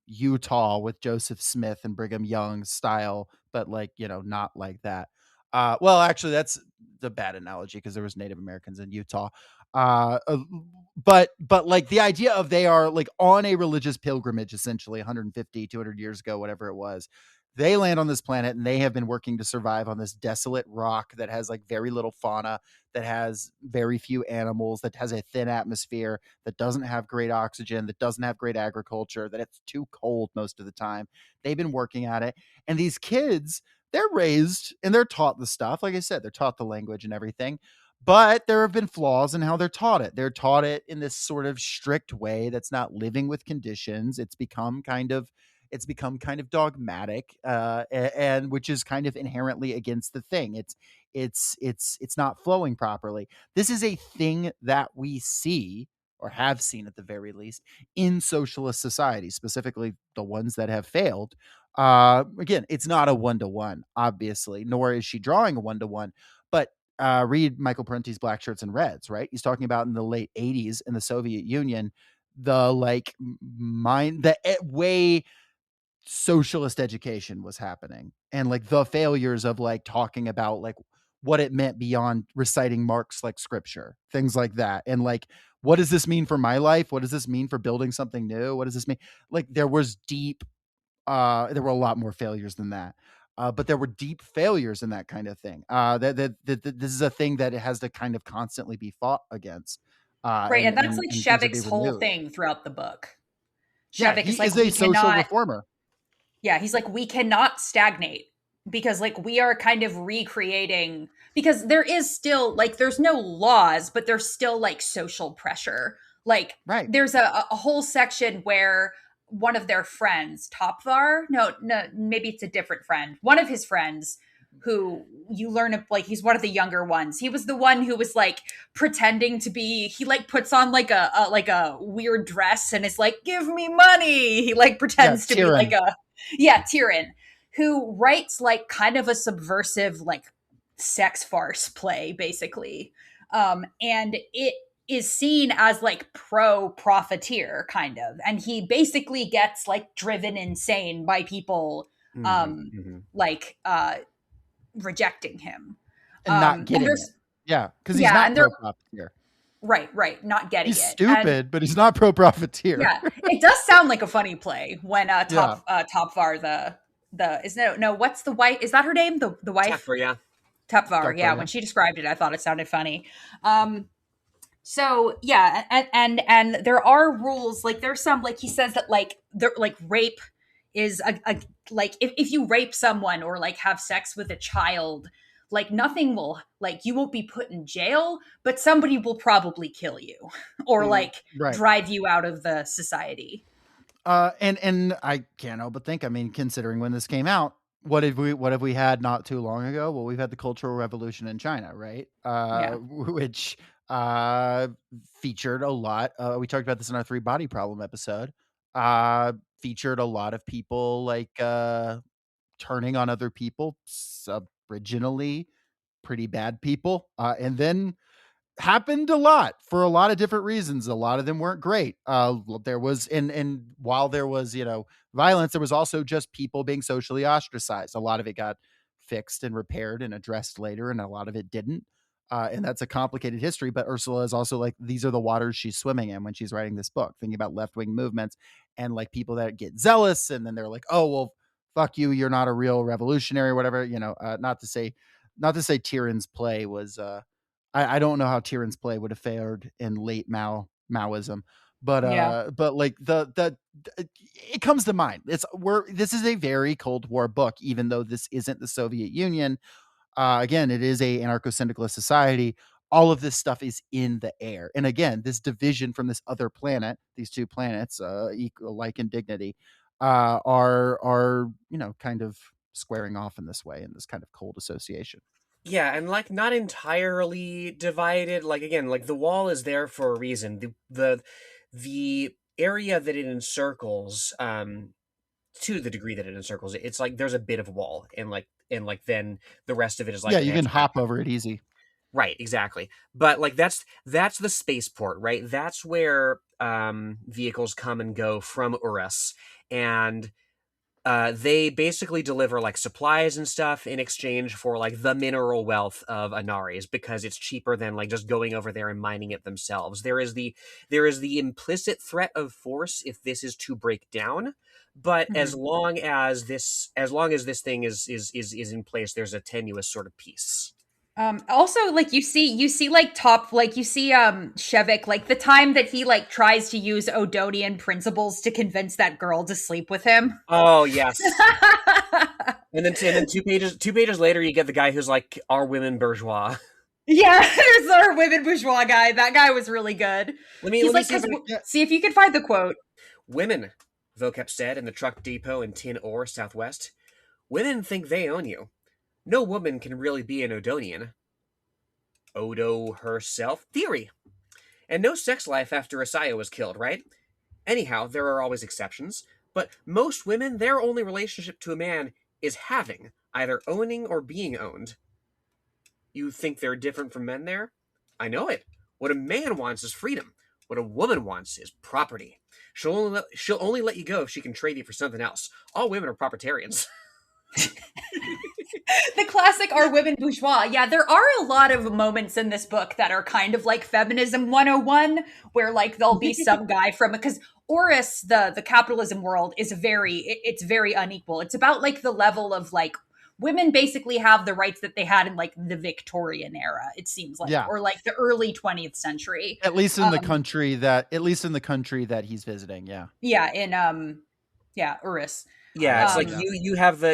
Utah with Joseph Smith and Brigham Young style, but like, not like that. Well, actually, that's the bad analogy, because there was Native Americans in Utah. But like the idea of they are like on a religious pilgrimage, essentially 150, 200 years ago, whatever it was. They land on this planet and they have been working to survive on this desolate rock that has like very little fauna, that has very few animals, that has a thin atmosphere, that doesn't have great oxygen, that doesn't have great agriculture, that it's too cold most of the time. They've been working at it. And these kids, they're raised and they're taught the stuff. Like I said, they're taught the language and everything, but there have been flaws in how they're taught it. They're taught it in this sort of strict way that's not living with conditions. It's become kind of dogmatic, and which is kind of inherently against the thing. It's not flowing properly. This is a thing that we see, or have seen at the very least, in socialist societies, specifically the ones that have failed. Again, it's not a one-to-one, obviously, nor is she drawing a one-to-one, but read Michael Parenti's Black Shirts and Reds, right? He's talking about in the late 80s in the Soviet Union, the like way socialist education was happening, and like the failures of like talking about like what it meant beyond reciting Marx like scripture, things like that. And like, what does this mean for my life? What does this mean for building something new? What does this mean? Like there were a lot more failures than that. But there were deep failures in that kind of thing. This is a thing that it has to kind of constantly be fought against. Right. And that's like things are being Shevik's whole renewed. thing throughout the book. Yeah, Shevik he is like, is a social reformer. Yeah, he's like, we cannot stagnate, because like we are kind of recreating, because there is still like, there's no laws, but there's still like social pressure. Like Right. there's a whole section where one of their friends, Topvar, no, maybe it's a different friend, one of his friends, who you learn of, like, he's one of the younger ones. He was the one who was like pretending to be, he like puts on like a weird dress and is like, give me money. He like pretends to be like Tyrion, who writes like kind of a subversive like sex farce play, basically. And it is seen as like pro-profiteer kind of. And he basically gets like driven insane by people rejecting him. And not getting it. Yeah, because he's not pro-profiteer. Right, not getting he's stupid, but he's not pro-profiteer. Yeah, it does sound like a funny play when Topvar, what's the wife? Is that her name? The wife? Topvar, yeah. When she described it, I thought it sounded funny. So yeah, and there are rules. Like there's some, like he says that like rape is a like if you rape someone or like have sex with a child, like nothing will, like you won't be put in jail, but somebody will probably kill you or like Right. drive you out of the society. And I can't help but think, I mean, considering when this came out, what have we had not too long ago? Well, we've had the Cultural Revolution in China, right? Yeah. Which featured a lot. We talked about this in our 3 body problem episode. Featured a lot of people like turning on other people, originally pretty bad people, and then happened a lot for a lot of different reasons. A lot of them weren't great. There was, and while there was, violence, there was also just people being socially ostracized. A lot of it got fixed and repaired and addressed later, and a lot of it didn't. And that's a complicated history. But Ursula is also like, these are the waters she's swimming in when she's writing this book, thinking about left-wing movements and like people that get zealous, and then they're like, oh well, fuck you, you're not a real revolutionary or whatever. Not to say Tyrion's play was I don't know how Tyrion's play would have fared in late Maoism, but Yeah. but like it comes to mind. This is a very Cold War book, even though this isn't the Soviet Union. Again, it is a anarcho-syndicalist society. All of this stuff is in the air, and again, this division from this other planet, these 2 planets, equal, alike in dignity, are kind of squaring off in this way, in this kind of cold association. Yeah, and like not entirely divided. Like again, like the wall is there for a reason. The area that it encircles, to the degree that it encircles it, it's like there's a bit of wall, and then the rest of it is like Yeah, an you can extra. hop over it easy. Right, exactly. But like that's the spaceport, right? That's where vehicles come and go from Urus, and they basically deliver like supplies and stuff in exchange for like the mineral wealth of Anarres, because it's cheaper than like just going over there and mining it themselves. There is the implicit threat of force if this is to break down, but Mhm. as long as this thing is in place, there's a tenuous sort of peace. Also, like you see like top, like you see Shevik, like the time that he like tries to use Odonian principles to convince that girl to sleep with him. Oh yes. And then 2 pages later, you get the guy who's like, "Are women bourgeois?" Yeah, there's our women bourgeois guy. That guy was really good. Let me He's let me like, see if see if you can find the quote. women, Vocep said in the truck depot in Tin Ore, Southwest. Women think they own you. No woman can really be an Odonian. Odo herself? Theory. And no sex life after Isaiah was killed, right? Anyhow, there are always exceptions. But most women, their only relationship to a man is having, either owning or being owned. You think they're different from men there? I know it. What a man wants is freedom. What a woman wants is property. She'll only let you go if she can trade you for something else. All women are proprietarians. The classic "Are women bourgeois?" Yeah, there are a lot of moments in this book that are kind of like feminism 101, where like there'll be some guy from, because Orus, the capitalism world, is it's very unequal. It's about like the level of like women basically have the rights that they had in like the Victorian era, it seems like, Yeah. or like the early 20th century. At least in the country that he's visiting, yeah. Yeah, in Urus. Yeah, it's like Yeah.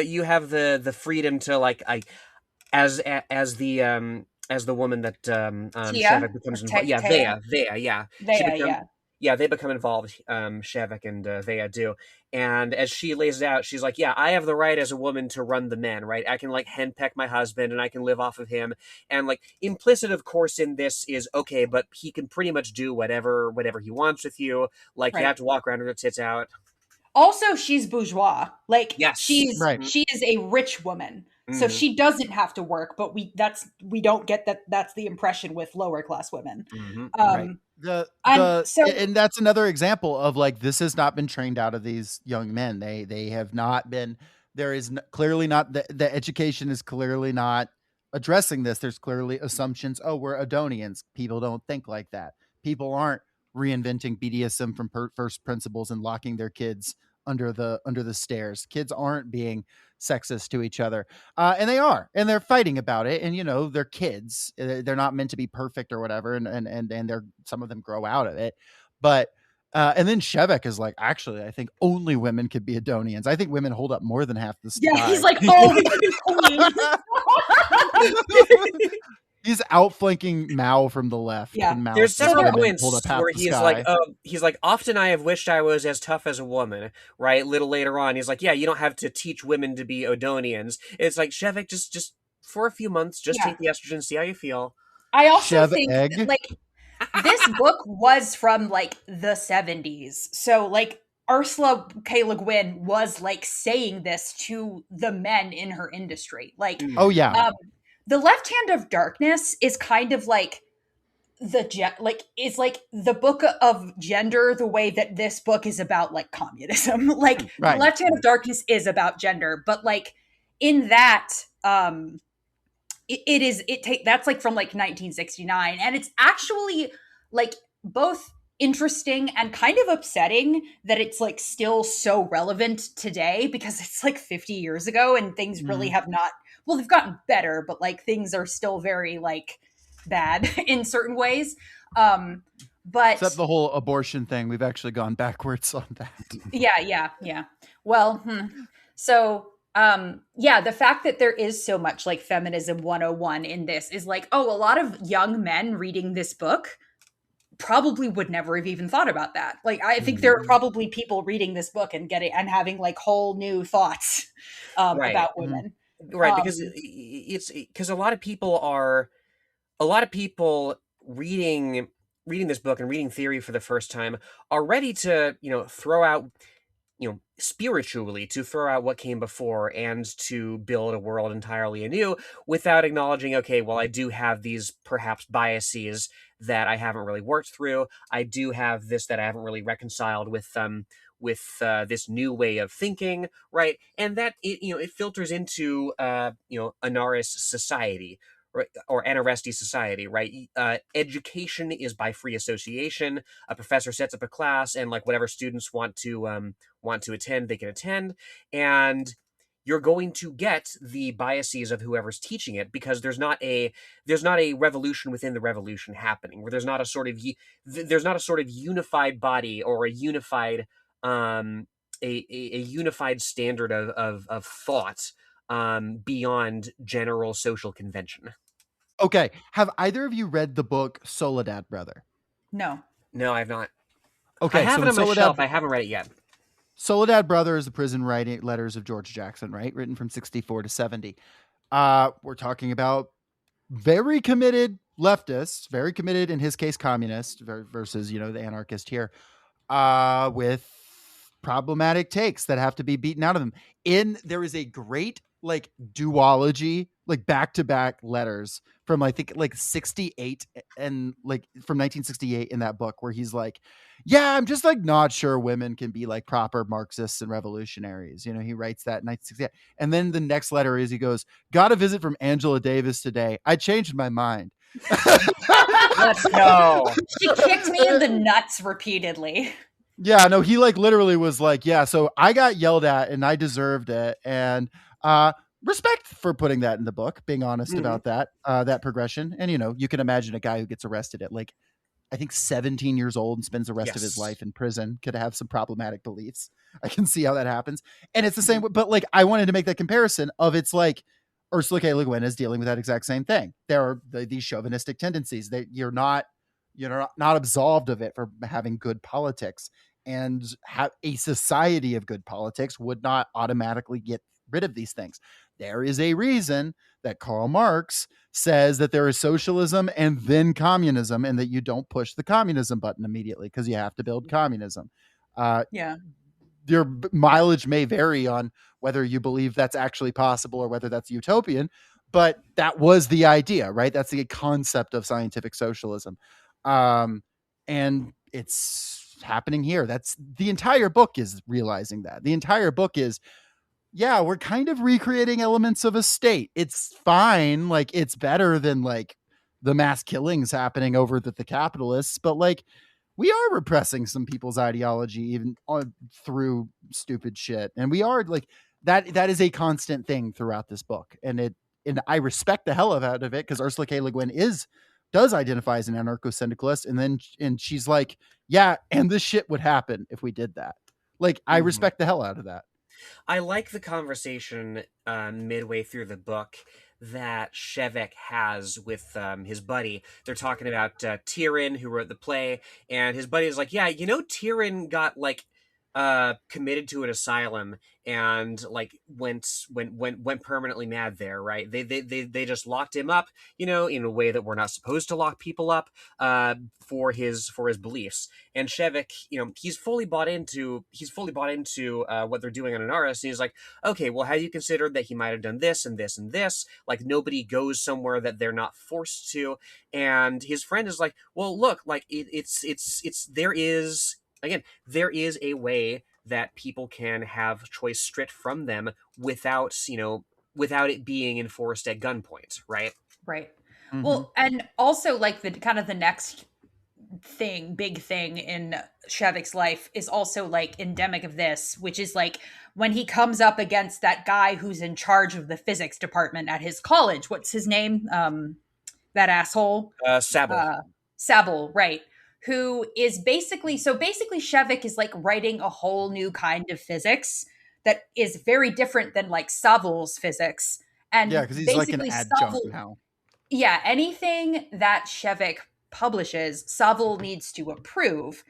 you have the freedom to like as the woman that Tia? Shevik becomes Or involved. Yeah, Thea? Vea, yeah. They become involved. Shevik and Vea do, and as she lays it out, she's like, "Yeah, I have the right as a woman to run the men, right? I can like henpeck my husband, and I can live off of him." And like implicit, of course, in this is okay, but he can pretty much do whatever he wants with you. Like Right. you have to walk around with her tits out. Also, she's bourgeois. Like Yes. she Right. is a rich woman. So Mhm. she doesn't have to work, but we don't get that. That's the impression with lower class women. Mhm. Right. And that's another example of like, this has not been trained out of these young men. They have not been. There is clearly not the education is clearly not addressing this. There's clearly assumptions. Oh, we're Adonians. People don't think like that. People aren't reinventing BDSM from first principles and locking their kids under the stairs. Kids aren't being sexist to each other, and they are, and they're fighting about it. And they're kids; they're not meant to be perfect or whatever. And they're, some of them grow out of it, but And then Shevek is like, actually, I think only women could be Adonians. I think women hold up more than half the sky. Yeah, he's like, oh, we could be queens. He's outflanking Mao from the left. Yeah. And Mao There's says several women points hold up half where the he's sky. like, often I have wished I was as tough as a woman, right? A little later on, he's like, yeah, you don't have to teach women to be Odonians. It's like, Shevek, just for a few months, just Yeah. take the estrogen, see how you feel. I also Shev think egg. like this book was from like the 70s. So like Ursula K. Le Guin was like saying this to the men in her industry. Like Oh yeah. The Left Hand of Darkness is kind of like is like the book of gender the way that this book is about like communism. Like Right. The Left Hand of Darkness is about gender, but like in that that's like from like 1969, and it's actually like both interesting and kind of upsetting that it's like still so relevant today, because it's like 50 years ago and things really have not, well, they've gotten better, but like things are still very like bad in certain ways. But Except the whole abortion thing, we've actually gone backwards on that. yeah. Well, so yeah, the fact that there is so much like feminism 101 in this is like, oh, a lot of young men reading this book probably would never have even thought about that. Like, I think there are probably people reading this book and having like whole new thoughts Right. about women. Right, because it's because a lot of people reading this book and reading theory for the first time are ready to, throw out, spiritually, to throw out what came before and to build a world entirely anew without acknowledging, okay, well, I do have these perhaps biases that I haven't really worked through. I do have this that I haven't really reconciled with this new way of thinking, right? And that it filters into Anarres society, right, or Anarresti society, right? Education is by free association. A professor sets up a class, and like whatever students want to attend, they can attend, and you're going to get the biases of whoever's teaching it, because there's not a revolution within the revolution happening, where there's not a sort of unified body or a unified a unified standard of thought beyond general social convention. Okay. Have either of you read the book Soledad Brother? No. No, I have not. Okay. I have it in on my Soledad, shelf. I haven't read it yet. Soledad Brother is the prison writing letters of George Jackson, right? Written from 64 to 70. We're talking about very committed leftists, very committed, in his case, communist versus, the anarchist here, with problematic takes that have to be beaten out of them. There is a great like duology, like back-to-back letters from I think like 68 and like from 1968 in that book, where he's like, yeah, I'm just like not sure women can be like proper Marxists and revolutionaries. He writes that in 1968. And then the next letter is, he goes, got a visit from Angela Davis today. I changed my mind. Let's go. She kicked me in the nuts repeatedly. Yeah, no, he like literally was like, yeah, so I got yelled at and I deserved it. And respect for putting that in the book, being honest about that progression. And, you can imagine a guy who gets arrested at like, I think 17 years old and spends the rest of his life in prison could have some problematic beliefs. I can see how that happens. And it's the same, but like, I wanted to make that comparison of, it's like Ursula K. Le Guin is dealing with that exact same thing. There are these chauvinistic tendencies that you're not absolved of it for having good politics, and have a society of good politics would not automatically get rid of these things. There is a reason that Karl Marx says that there is socialism and then communism, and that you don't push the communism button immediately because you have to build communism. Yeah. Your mileage may vary on whether you believe that's actually possible or whether that's utopian, but that was the idea, right? That's the concept of scientific socialism. And it's happening here. That's the entire book is realizing that. The entire book is, yeah, we're kind of recreating elements of a state. It's fine. Like, it's better than like the mass killings happening over the capitalists, but like, we are repressing some people's ideology even through stupid shit. And we are like, that is a constant thing throughout this book. And I respect the hell out of it, because Ursula K. Le Guin is does identify as an anarcho-syndicalist, and she's like, yeah, and this shit would happen if we did that. Like, I Mhm. respect the hell out of that. I like the conversation midway through the book that Shevek has with his buddy. They're talking about Tyrion, who wrote the play, and his buddy is like, "Yeah, you know, Tyrion got like committed to an asylum and like went permanently mad there, right? They just locked him up, you know, in a way that we're not supposed to lock people up for his beliefs." And Shevek, you know, he's fully bought into what they're doing on Anarres, and he's like, okay, well, have you considered that he might have done this and this and this? Like, nobody goes somewhere that they're not forced to. And his friend is like, well, look, like it's there is, again, there is a way that people can have choice stripped from them without, you know, without it being enforced at gunpoint, right? Right. Mhm. Well, and also like the kind of the next big thing in Shevek's life is also like endemic of this, which is like when he comes up against that guy who's in charge of the physics department at his college. What's his name? That asshole. Sable. Sable, right? Who is basically Shevek is like writing a whole new kind of physics that is very different than like Savel's physics. And Yeah, because he's like an basically adjunct Savile, now. yeah, anything that Shevek publishes, Savile needs to approve.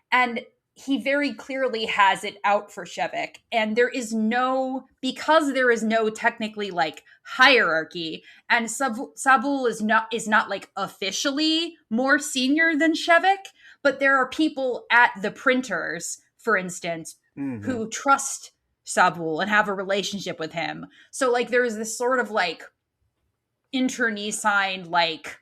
And he very clearly has it out for Shevek. And because there is no technically like hierarchy, and Savile is not like officially more senior than Shevek, but there are people at the printers, for instance, Mhm. who trust Savile and have a relationship with him. So like there is this sort of like internecine like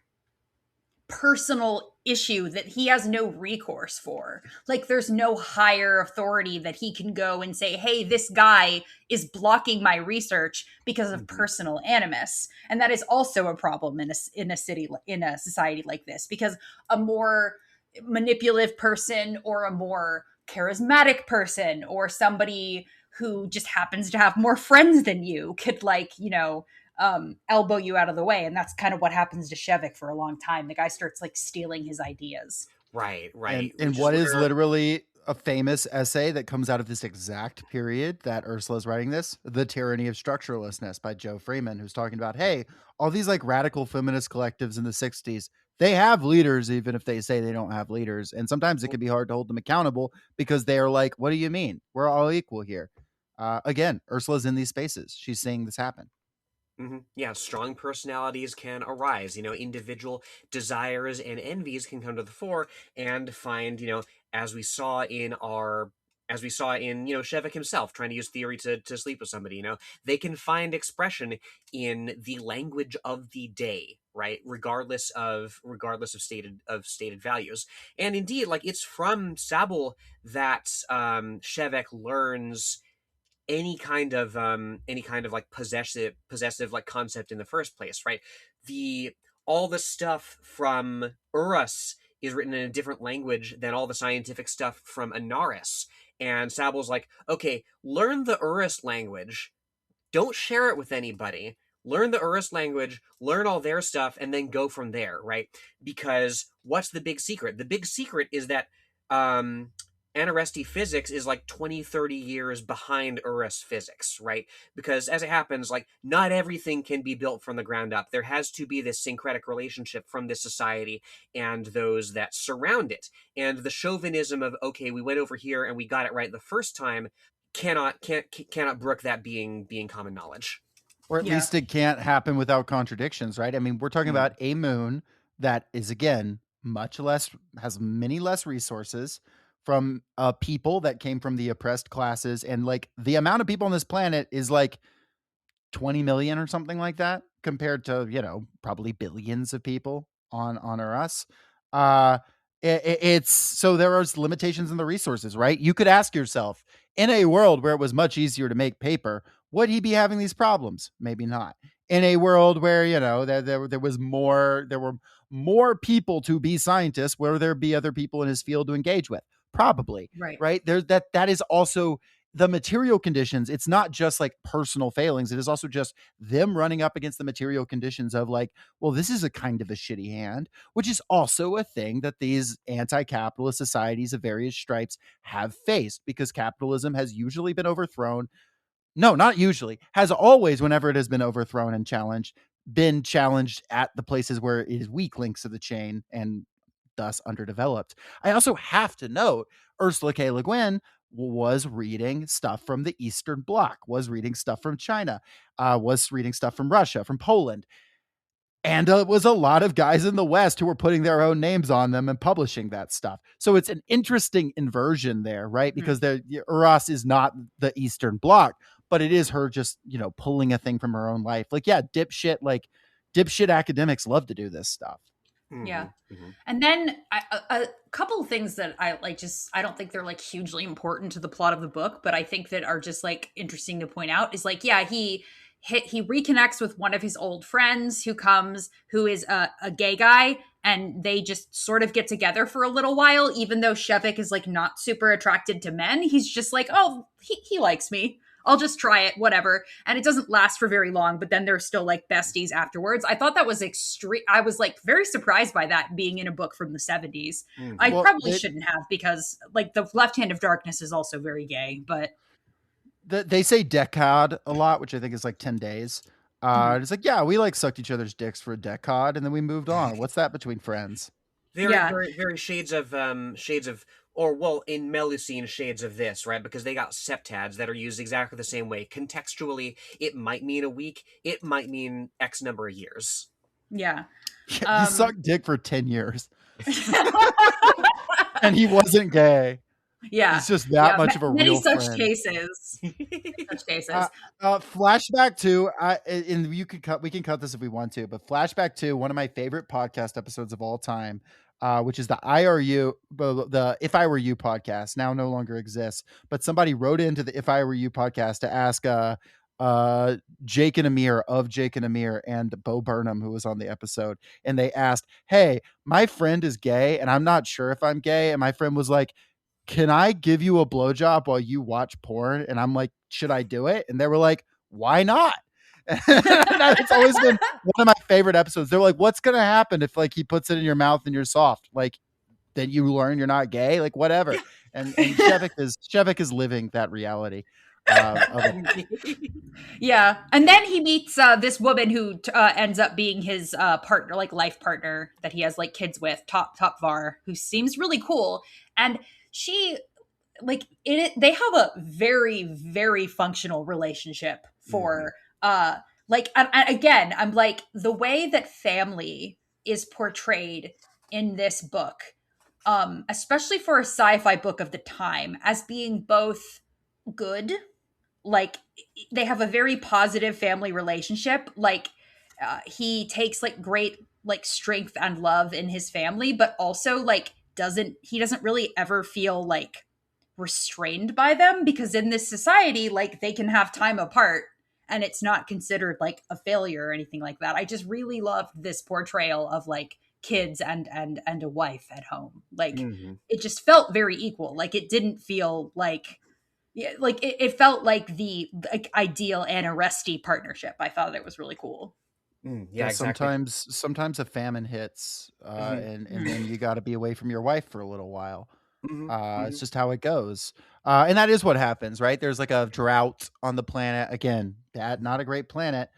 personal issue that he has no recourse for. Like there's no higher authority that he can go and say, hey, this guy is blocking my research because of personal animus. And that is also a problem in a society like this, because a more manipulative person or a more charismatic person or somebody who just happens to have more friends than you could like, elbow you out of the way. And that's kind of what happens to Shevek for a long time. The guy starts like stealing his ideas. Right. And Which what is where- literally a famous essay that comes out of this exact period that Ursula's writing this, The Tyranny of Structuralistness by Joe Freeman, who's talking about, hey, all these like radical feminist collectives in the 60s, they have leaders, even if they say they don't have leaders. And sometimes it can be hard to hold them accountable because they are like, what do you mean? We're all equal here. Again, Ursula's in these spaces. She's seeing this happen. Yeah, strong personalities can arise. You know, individual desires and envies can come to the fore and find, you know, as we saw in Shevek himself trying to use theory to sleep with somebody, you know, they can find expression in the language of the day, right? Regardless of stated values. And indeed, like it's from Sable that Shevek learns any kind of like possessive like concept in the first place, right? The All the stuff from Urus is written in a different language than all the scientific stuff from Anarres. And Sable's like, okay, learn the Urus language, don't share it with anybody, learn the Urus language, learn all their stuff, and then go from there, right? Because what's the big secret? The big secret is that Anarresti physics is like 20, 30 years behind Urus physics, right? Because as it happens, like not everything can be built from the ground up. There has to be this syncretic relationship from this society and those that surround it. And the chauvinism of, okay, we went over here and we got it right the first time cannot brook that being common knowledge. Or at Yeah. least it can't happen without contradictions, right? I mean, we're talking about a moon that is, again, has many less resources from people that came from the oppressed classes. And like the amount of people on this planet is like 20 million or something like that compared to, probably billions of people on Earth. It's so there are limitations in the resources, right? You could ask yourself, in a world where it was much easier to make paper, would he be having these problems? Maybe not. In a world where, there were more people to be scientists, where there be other people in his field to engage with? Probably. Right. Right. That is also the material conditions, it's not just like personal failings. It is also just them running up against the material conditions of like, well, this is a kind of a shitty hand, which is also a thing that these anti-capitalist societies of various stripes have faced, because capitalism has usually been overthrown. No, not usually, has always, whenever it has been overthrown and challenged, been challenged at the places where it is weak links of the chain and thus underdeveloped. I also have to note Ursula K. Le Guin was reading stuff from the Eastern Bloc, was reading stuff from China, was reading stuff from Russia, from Poland. And it was a lot of guys in the West who were putting their own names on them and publishing that stuff. So it's an interesting inversion there, right? Because Uras is not the Eastern Bloc, but it is her just, pulling a thing from her own life. Like, yeah, dipshit academics love to do this stuff. Yeah. And then a couple of things that I like, I don't think they're like hugely important to the plot of the book, but I think that are just like interesting to point out is like, yeah, he reconnects with one of his old friends who is a gay guy, and they just sort of get together for a little while, even though Shevik is like not super attracted to men. He's just like, oh, he likes me. I'll just try it, whatever. And it doesn't last for very long, but then they're still like besties afterwards. I thought that was extreme. I was like very surprised by that being in a book from the 70s. I probably shouldn't have, because like the Left Hand of Darkness is also very gay, but they say decad a lot, which I think is like 10 days. It's like, yeah, we like sucked each other's dicks for a decad and then we moved on. What's that between friends? Very shades of in Melusine shades of this, right? Because they got septads that are used exactly the same way. Contextually, it might mean a week, it might mean X number of years. Yeah. He sucked dick for 10 years. And he wasn't gay. Yeah. He's just that much of a real friend. Such cases. Flashback 2, and we can cut this if we want to, but Flashback 2, one of my favorite podcast episodes of all time, which is the If I Were You podcast, now no longer exists, but somebody wrote into the If I Were You podcast to ask Jake and Amir and Bo Burnham, who was on the episode, and they asked, hey, my friend is gay and I'm not sure if I'm gay, and my friend was like, can I give you a blowjob while you watch porn? And I'm like, should I do it? And they were like, why not? It's always been one of my favorite episodes. They're like, what's going to happen if like he puts it in your mouth and you're soft? Like, then you learn you're not gay? Like, whatever. And Shevik is living that reality. Yeah. And then he meets this woman who ends up being his partner, like life partner that he has like kids with, Top Var, who seems really cool. And she, like, they have a very, very functional relationship for, like, and again, I'm like, the way that family is portrayed in this book, especially for a sci-fi book of the time, as being both good, like, they have a very positive family relationship. Like, he takes, like, great, like, strength and love in his family, but also, like, he doesn't really ever feel like restrained by them, because in this society, like, they can have time apart and it's not considered like a failure or anything like that. I just really loved this portrayal of like kids and a wife at home. Like, it just felt very equal. Like, it didn't feel like, like it felt like the ideal Anarresti partnership. I thought it was really cool. Yeah, exactly. Sometimes a famine hits, and then you got to be away from your wife for a little while. It's just how it goes, and that is what happens, right? There's like a drought on the planet again. Not a great planet,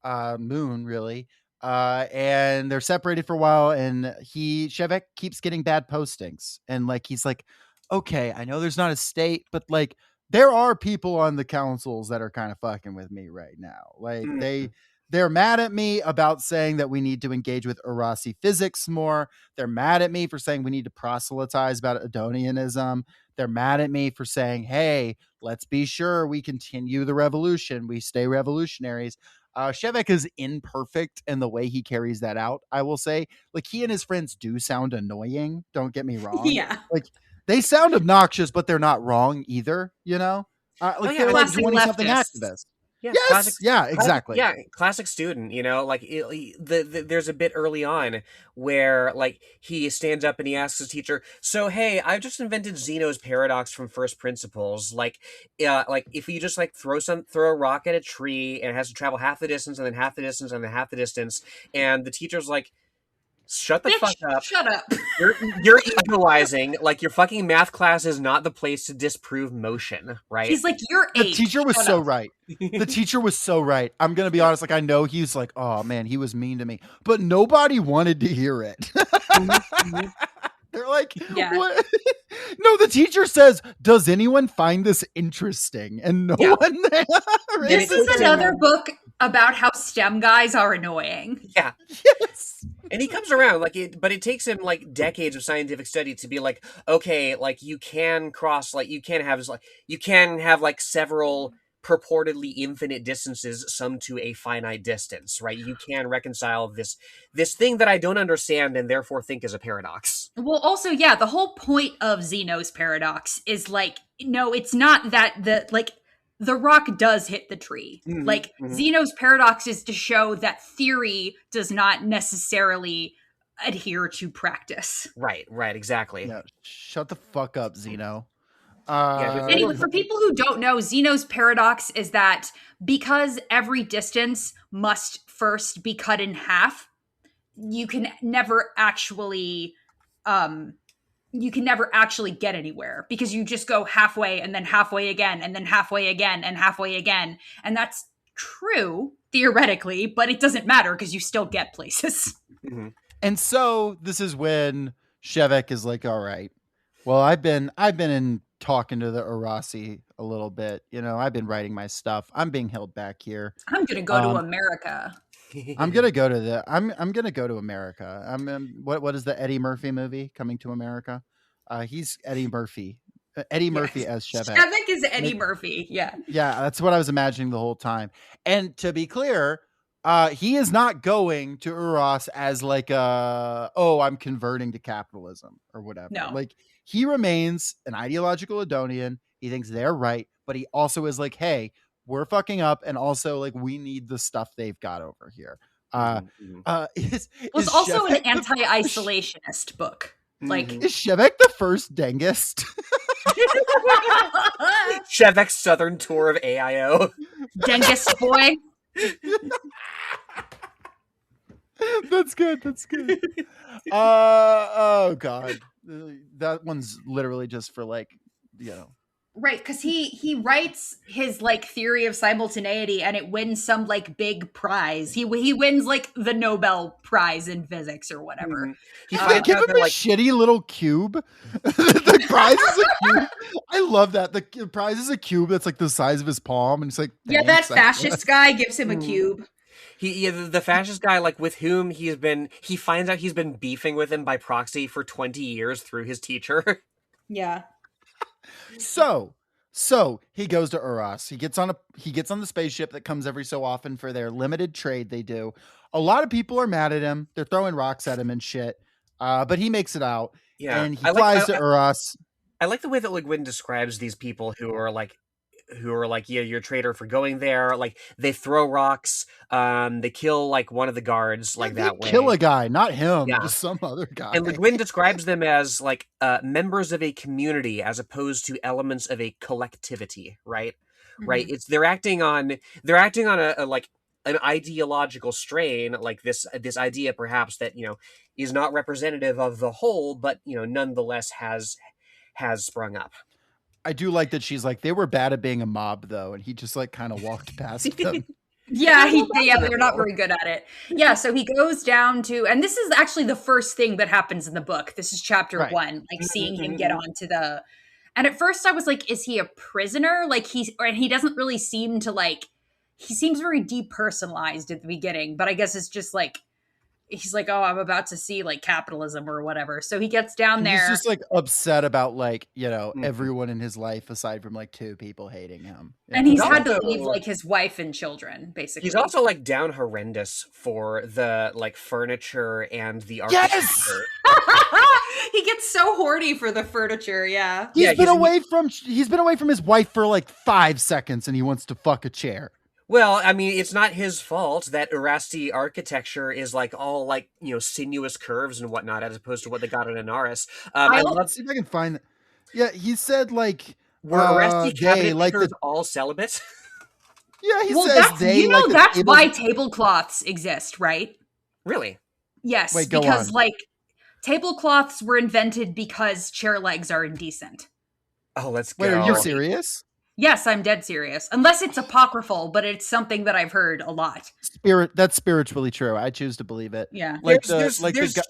moon really, and they're separated for a while. And Shevik keeps getting bad postings, and like he's like, okay, I know there's not a state, but like there are people on the councils that are kind of fucking with me right now. Like they're mad at me about saying that we need to engage with Urasi physics more. They're mad at me for saying we need to proselytize about Adonianism. They're mad at me for saying, hey, let's be sure we continue the revolution. We stay revolutionaries. Shevik is imperfect in the way he carries that out, I will say. Like, he and his friends do sound annoying. Don't get me wrong. Yeah. Like, they sound obnoxious, but they're not wrong either, you know? They're like 20-something activists. Yeah, Yes. classic. Yeah, exactly. Yeah, classic student. Like there's a bit early on where like he stands up and he asks his teacher, "So hey, I've just invented Zeno's paradox from first principles. Like if you just like throw a rock at a tree and it has to travel half the distance and then half the distance and then half the distance," and the teacher's like, "Shut the Bitch, fuck up. shut up. You're egoizing. Like your fucking math class is not the place to disprove motion, right?" He's like, you're The 8. teacher was Shut so up. right. The teacher was so right. I'm gonna be honest. Like I know he was like, oh man, he was mean to me, but nobody wanted to hear it. They're like, Yeah. what? No, the teacher says, "Does anyone find this interesting?" And no Yeah. one. This is another book about how STEM guys are annoying. Yeah. Yes. And he comes around but it takes him like decades of scientific study to be like, okay, like you can have like several purportedly infinite distances sum to a finite distance, right? You can reconcile this thing that I don't understand and therefore think is a paradox. Well, also, yeah, the whole point of Zeno's paradox is like, no, it's not that the rock does hit the tree. Mhm, like mhm. Zeno's paradox is to show that theory does not necessarily adhere to practice. Right, exactly. Yeah. Shut the fuck up, Zeno. Anyway, for people who don't know, Zeno's paradox is that because every distance must first be cut in half, you can never actually get anywhere because you just go halfway and then halfway again and then halfway again and halfway again. And that's true theoretically, but it doesn't matter because you still get places. Mm-hmm. And so this is when Shevek is like, all right, well, I've been in talking to the Urasi a little bit. I've been writing my stuff. I'm being held back here. I'm going to go to America. I'm gonna go to I'm gonna go to America. What is the Eddie Murphy movie, Coming to America? He's Eddie Murphy. Eddie Murphy as Shevek. Shevek is Eddie Murphy. Yeah. Yeah, that's what I was imagining the whole time. And to be clear, he is not going to Uros as like I'm converting to capitalism or whatever. No. Like he remains an ideological Adonian. He thinks they're right, but he also is like, hey, we're fucking up, and also like we need the stuff they've got over here. It was also an anti-isolationist book. Like, is Shevek the first Dengist? Shevek's Southern tour of AIO. Dengist boy. That's good. Oh god, that one's literally just for like, Right, because he writes his like theory of simultaneity and it wins some like big prize. He wins like the Nobel Prize in physics or whatever. They give him a shitty little cube. The prize is a cube. I love that. The prize is a cube that's like the size of his palm, and it's like, yeah, that fascist guy gives him a cube. The fascist guy, like with whom he finds out he's been beefing with him by proxy for 20 years through his teacher. Yeah. So he goes to Uros. He gets on the spaceship that comes every so often for their limited trade they do. A lot of people are mad at him. They're throwing rocks at him and shit. But he makes it out. Yeah. And he flies to Uros. I like the way that Guin describes these people who are like, yeah, you're a traitor for going there. Like they throw rocks. They kill like one of the guards that way. Kill a guy, not him, Yeah. just some other guy. And Guin describes them as like members of a community as opposed to elements of a collectivity, right? Mm-hmm. Right. They're acting on a like an ideological strain, like this idea perhaps that is not representative of the whole, but nonetheless has sprung up. I do like that she's like, they were bad at being a mob though, and he just like kind of walked past them. Yeah, they're not very good at it. Yeah, so he goes down to, and this is actually the first thing that happens in the book. This is chapter 1, like seeing him get onto the. And at first I was like, is he a prisoner? Like and he doesn't really seem to like. He seems very depersonalized at the beginning, but I guess it's just like. He's like, oh, I'm about to see like capitalism or whatever. So he gets down there. He's just like upset about like, everyone in his life aside from like 2 people hating him. And he's had to leave like his wife and children, basically. He's also like down horrendous for the like furniture and the architecture. Yes! He gets so horny for the furniture, yeah. He's been away from his wife for like 5 seconds and he wants to fuck a chair. Well, I mean, it's not his fault that Urasti architecture is like all like, sinuous curves and whatnot, as opposed to what they got in Anarres. I love. Let's see if I can find. Yeah, he said like Were Urasti they cabinet like makers the. all celibate? Yeah, he Well, says that's they like the that's tables- why tablecloths exist, right? Really? Yes, Wait, go because on. like tablecloths were invented because chair legs are indecent. Oh, let's go. Wait, are you serious? Yes, I'm dead serious. Unless it's apocryphal, but it's something that I've heard a lot. That's spiritually true. I choose to believe it. Yeah. Like There's the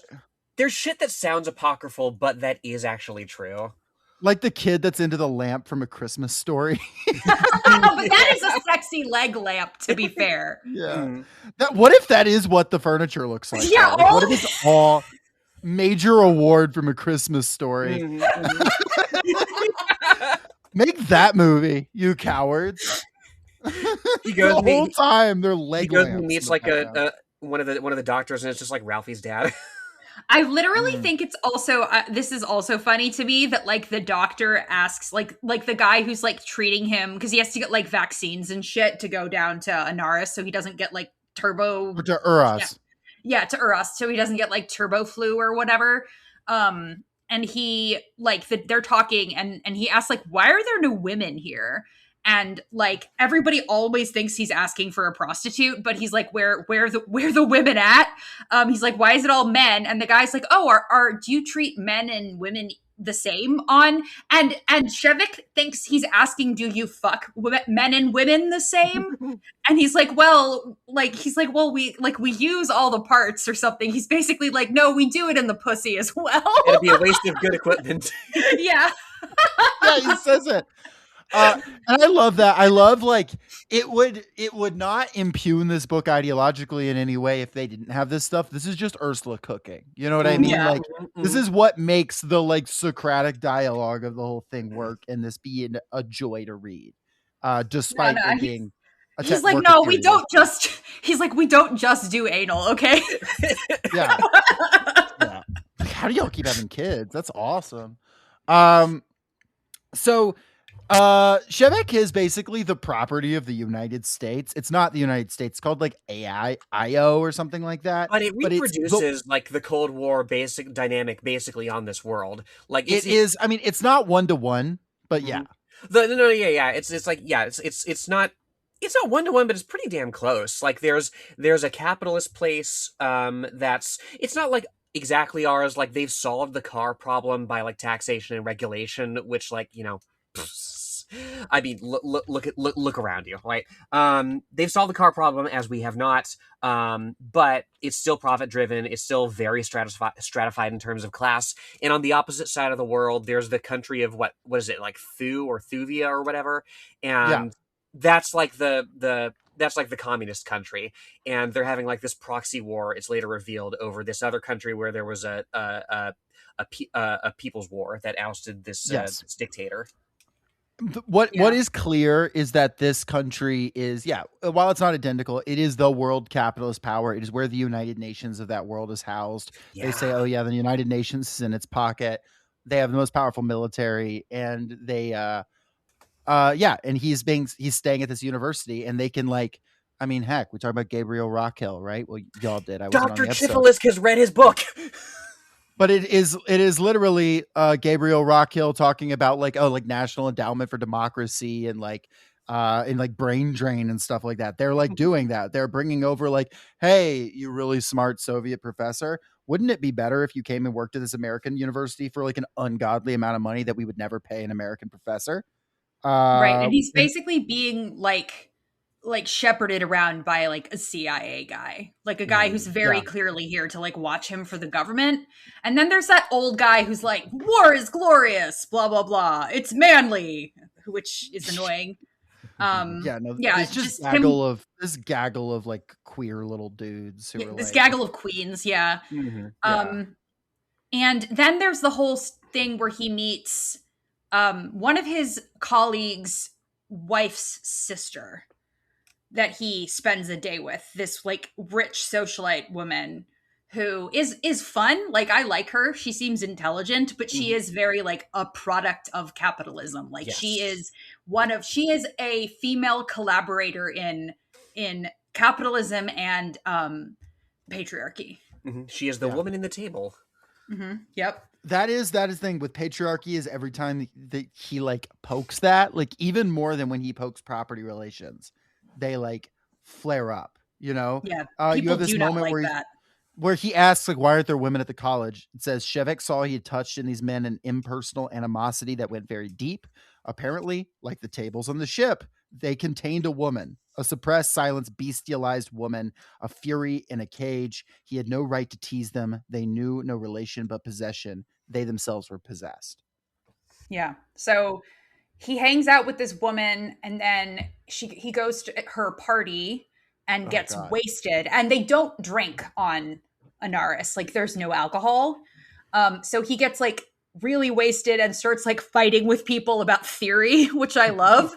there's shit that sounds apocryphal, but that is actually true. like the kid that's into the lamp from A Christmas Story. But that is a sexy leg lamp, to be fair. Yeah. Mm. What if that is what the furniture looks like? Yeah, though? Like, what if it's all major award from A Christmas Story? Mhm, mhm. Make that movie, you cowards. He goes the and he- whole time they're He leg goes lamps and meets in the like background. one of the doctors, and it's just like Ralphie's dad. I literally think it's also this is also funny to me that like the doctor asks like the guy who's like treating him because he has to get like vaccines and shit to go down to Anarres so he doesn't get like turbo Or to Uras. yeah to Uras so he doesn't get like turbo flu or whatever. And he like they're talking and he asks like why are there no women here? And like everybody always thinks he's asking for a prostitute, but he's like, where the women at? He's like, why is it all men? And the guy's like, oh, do you treat men and women the same on? And Shevik thinks he's asking, do you fuck men and women the same? And he's like, well, we use all the parts or something. He's basically like, no, we do it in the pussy as well. It'd be a waste of good equipment. Yeah. Yeah, he says it. And I love that. I love like it would not impugn this book ideologically in any way if they didn't have this stuff. This is just Ursula cooking. You know what I mean? Yeah. Like this is what makes the like Socratic dialogue of the whole thing work and this be a joy to read. Despite No, it being He's like, no, we don't just do anal, okay? Yeah. Yeah. Like, how do y'all keep having kids? That's awesome. So Shevek is basically the property of the United States. It's not the United States. It's called like AIO or something like that. But it it's reproduces like the Cold War basic dynamic basically on this world. Like it is. I mean, it's not 1-to-1, but yeah. It's not 1-to-1, but it's pretty damn close. Like there's a capitalist place that's it's not like exactly ours. Like they've solved the car problem by like taxation and regulation, which like I mean, look around you, right? They've solved the car problem as we have not, but it's still profit driven. It's still very stratified in terms of class. And on the opposite side of the world, there's the country of what is it like Thu or Thuvia or whatever, and that's like the communist country, and they're having like this proxy war. It's later revealed over this other country where there was a people's war that ousted this dictator. What is clear is that this country is, while it's not identical, it is the world capitalist power. It is where the United Nations of that world is housed. Yeah. They say, oh yeah, the United Nations is in its pocket. They have the most powerful military, and they, and he's staying at this university, and they can like, I mean, heck, we talked about Gabriel Raquel, right? Well, y'all did. Dr. Chifilisk has read his book. But it is literally Gabriel Raquel talking about like National Endowment for Democracy and like in like brain drain and stuff like that. They're like doing that. They're bringing over like, hey, you really smart Soviet professor. Wouldn't it be better if you came and worked at this American university for like an ungodly amount of money that we would never pay an American professor? Right, and he's basically being like shepherded around by like a CIA guy, like a guy who's very clearly here to like watch him for the government. And then there's that old guy who's like, war is glorious, blah, blah, blah. It's manly, which is annoying. It's just this gaggle of like queer little dudes who are this like, gaggle of queens. Yeah. Mm-hmm. And then there's the whole thing where he meets one of his colleagues' wife's sister that he spends a day with, this like rich socialite woman who is fun. Like I like her. She seems intelligent, but she is very like a product of capitalism. Like she is a female collaborator in in capitalism and patriarchy. She is the Yeah. woman in the table. Yep. That is the thing with patriarchy is every time that he like pokes that, like even more than when he pokes property relations, they like flare up, you know? Yeah. You People have this do not moment like where that. where he asks like, why aren't there women at the college? It says Shevek saw he had touched in these men an impersonal animosity that went very deep. Apparently, like the tables on the ship, they contained a woman, a suppressed, silenced, bestialized woman, a fury in a cage. He had no right to tease them. They knew no relation but possession. They themselves were possessed. Yeah. So he hangs out with this woman, and then he goes to her party and Oh, gets God. wasted. And they don't drink on Anarres. Like there's no alcohol. So he gets like really wasted and starts like fighting with people about theory, which I love.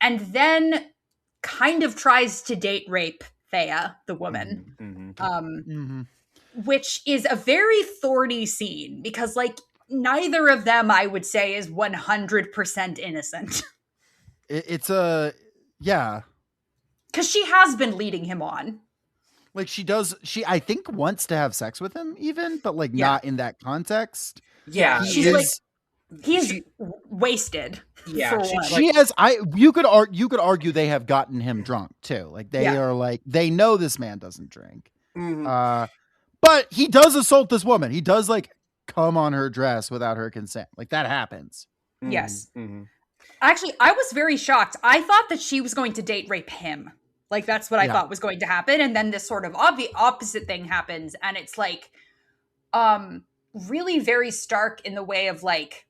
And then kind of tries to date rape Thea, the woman. Which is a very thorny scene because like neither of them I would say is 100% innocent. It's a, yeah. Because she has been leading him on. Like she I think wants to have sex with him even, but like not in that context. Yeah, She's is- like, he's wasted. Yeah, for one. She has. You could argue they have gotten him drunk too. Like they are like they know this man doesn't drink. But he does assault this woman. He does like come on her dress without her consent. Like that happens. Yes. Actually, I was very shocked. I thought that she was going to date rape him. Like that's what I thought was going to happen, and then this sort of opposite thing happens, and it's like, really very stark in the way of like.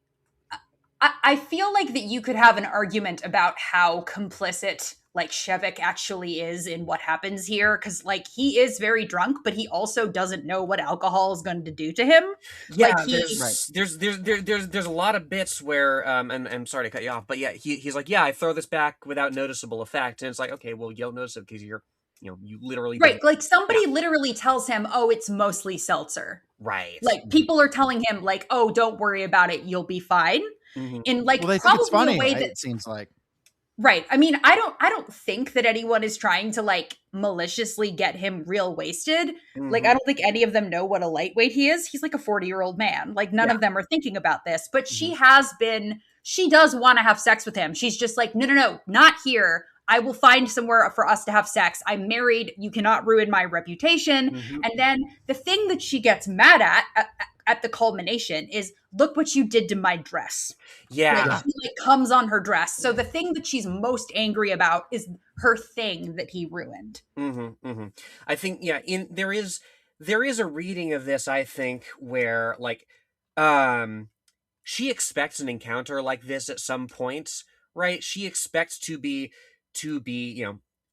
I feel like that you could have an argument about how complicit like Shevek actually is in what happens here, because like he is very drunk, but he also doesn't know what alcohol is going to do to him. Yeah, like there's a lot of bits where and I'm sorry to cut you off, but yeah, he's like, yeah, I throw this back without noticeable effect, and it's like, okay, well, you don't notice it because you literally right, like somebody literally tells him, oh, it's mostly seltzer. Right. Like people are telling him like, oh, don't worry about it, you'll be fine. In like Well, they think probably it's funny. a way that It seems like. right. I mean, I don't think that anyone is trying to like maliciously get him real wasted. Like I don't think any of them know what a lightweight he is. He's like a 40-year-old man. Like none of them are thinking about this, but she does want to have sex with him. She's just like, no, not here. I will find somewhere for us to have sex. I'm married. You cannot ruin my reputation. And then the thing that she gets mad at the culmination is, look what you did to my dress. Yeah. Like, he like comes on her dress. So the thing that she's most angry about is her thing that he ruined. I think there is a reading of this, I think, where like she expects an encounter like this at some point, right? She expects to be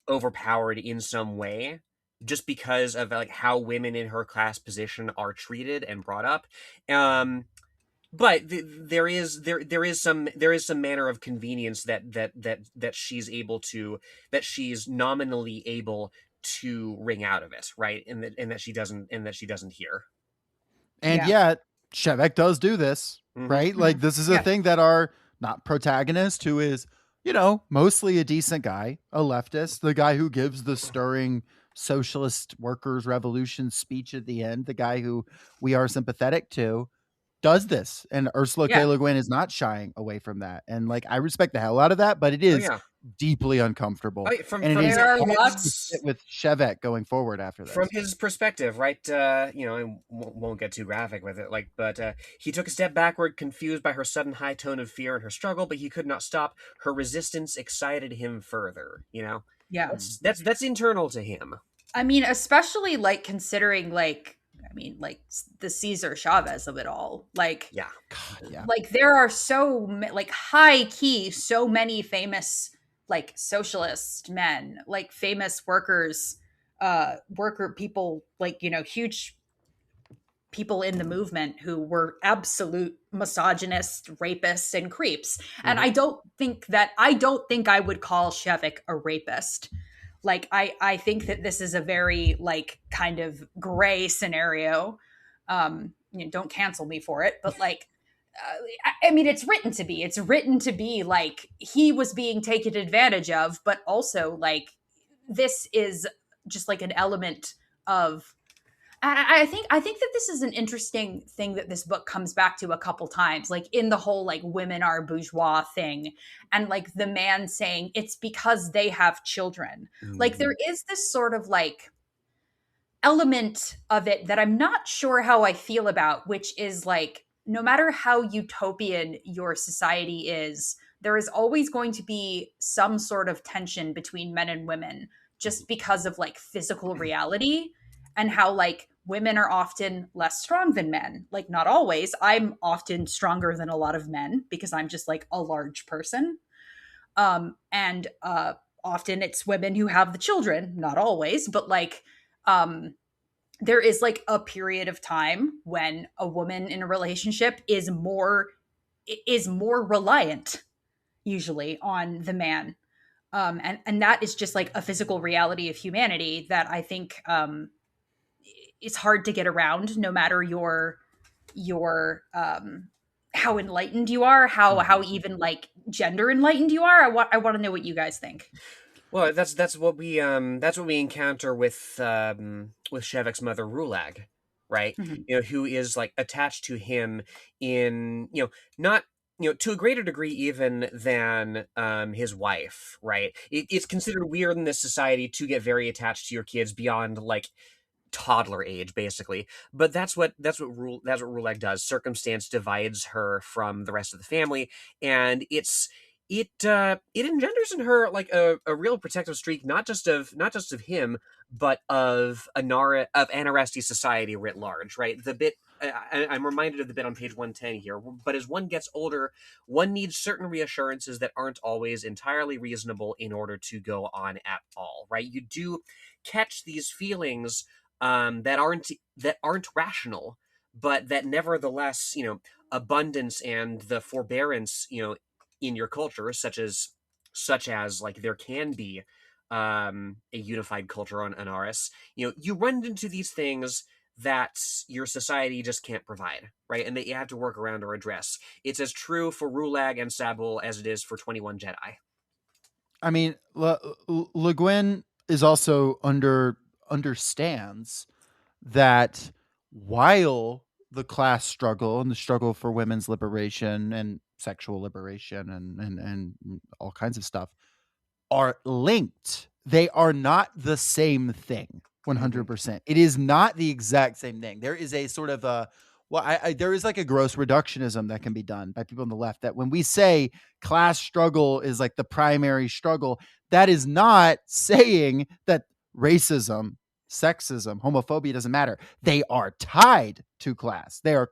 overpowered in some way, just because of like how women in her class position are treated and brought up. But there is some manner of convenience that she's nominally able to wring out of it, right? And that she doesn't hear. And yet Shevek does do this, right? Like this is a thing that our not protagonist, who is, mostly a decent guy, a leftist, the guy who gives the stirring socialist workers' revolution speech at the end, the guy who we are sympathetic to, does this. And Ursula K. Le Guin is not shying away from that. And like, I respect the hell out of that, but it is deeply uncomfortable. And it is there are hard lots to sit with Shevek going forward after this. From his perspective, right? I won't get too graphic with it, but he took a step backward, confused by her sudden high tone of fear and her struggle, but he could not stop. Her resistance excited him further. Yeah. That's internal to him. I mean, especially like considering like the Cesar Chavez of it all. Like, like there are so like high key, so many famous like socialist men, like famous worker people, like, huge people in the movement who were absolute misogynists, rapists, and creeps. And I don't think I would call Shevek a rapist. Like, I think that this is a very, like, kind of gray scenario. Don't cancel me for it, but, like, I mean, it's written to be. It's written to be, like, he was being taken advantage of, but also, like, this is just like an element of, I think that this is an interesting thing that this book comes back to a couple times, like in the whole like women are bourgeois thing, and like the man saying it's because they have children. Like there is this sort of like element of it that I'm not sure how I feel about, which is like no matter how utopian your society is, there is always going to be some sort of tension between men and women just because of like physical reality, and how like women are often less strong than men. Like not always. I'm often stronger than a lot of men because I'm just like a large person. And often it's women who have the children, not always, but like um there is like a period of time when a woman in a relationship is more reliant usually on the man, and that is just like a physical reality of humanity that I think is hard to get around, no matter your how enlightened you are, how even like gender enlightened you are. I want to know what you guys think. Well, that's what we encounter with Shevik's mother Rulag, right? Mhm. Who is like attached to him in not to a greater degree even than his wife, right? It's considered weird in this society to get very attached to your kids beyond like toddler age, basically. But that's what Rulag does. Circumstance divides her from the rest of the family, and it engenders in her like a real protective streak, not just of him, but of Anarres society writ large, right? The bit I'm reminded of the bit on page 110 here. But as one gets older, one needs certain reassurances that aren't always entirely reasonable in order to go on at all, right? You do catch these feelings that aren't rational, but that nevertheless, abundance and the forbearance, in your culture, such as like there can be a unified culture on Anarres. You run into these things that your society just can't provide, right? And that you have to work around or address. It's as true for Rulag and Sabul as it is for 21 Jedi. I mean, Le Guin is also understands that while the class struggle and the struggle for women's liberation and sexual liberation and all kinds of stuff are linked, they are not the same thing. 100%. It is not the exact same thing. There is a sort of a there is like a gross reductionism that can be done by people on the left, that when we say class struggle is like the primary struggle, that is not saying that racism, sexism, homophobia doesn't matter. They are tied to class. The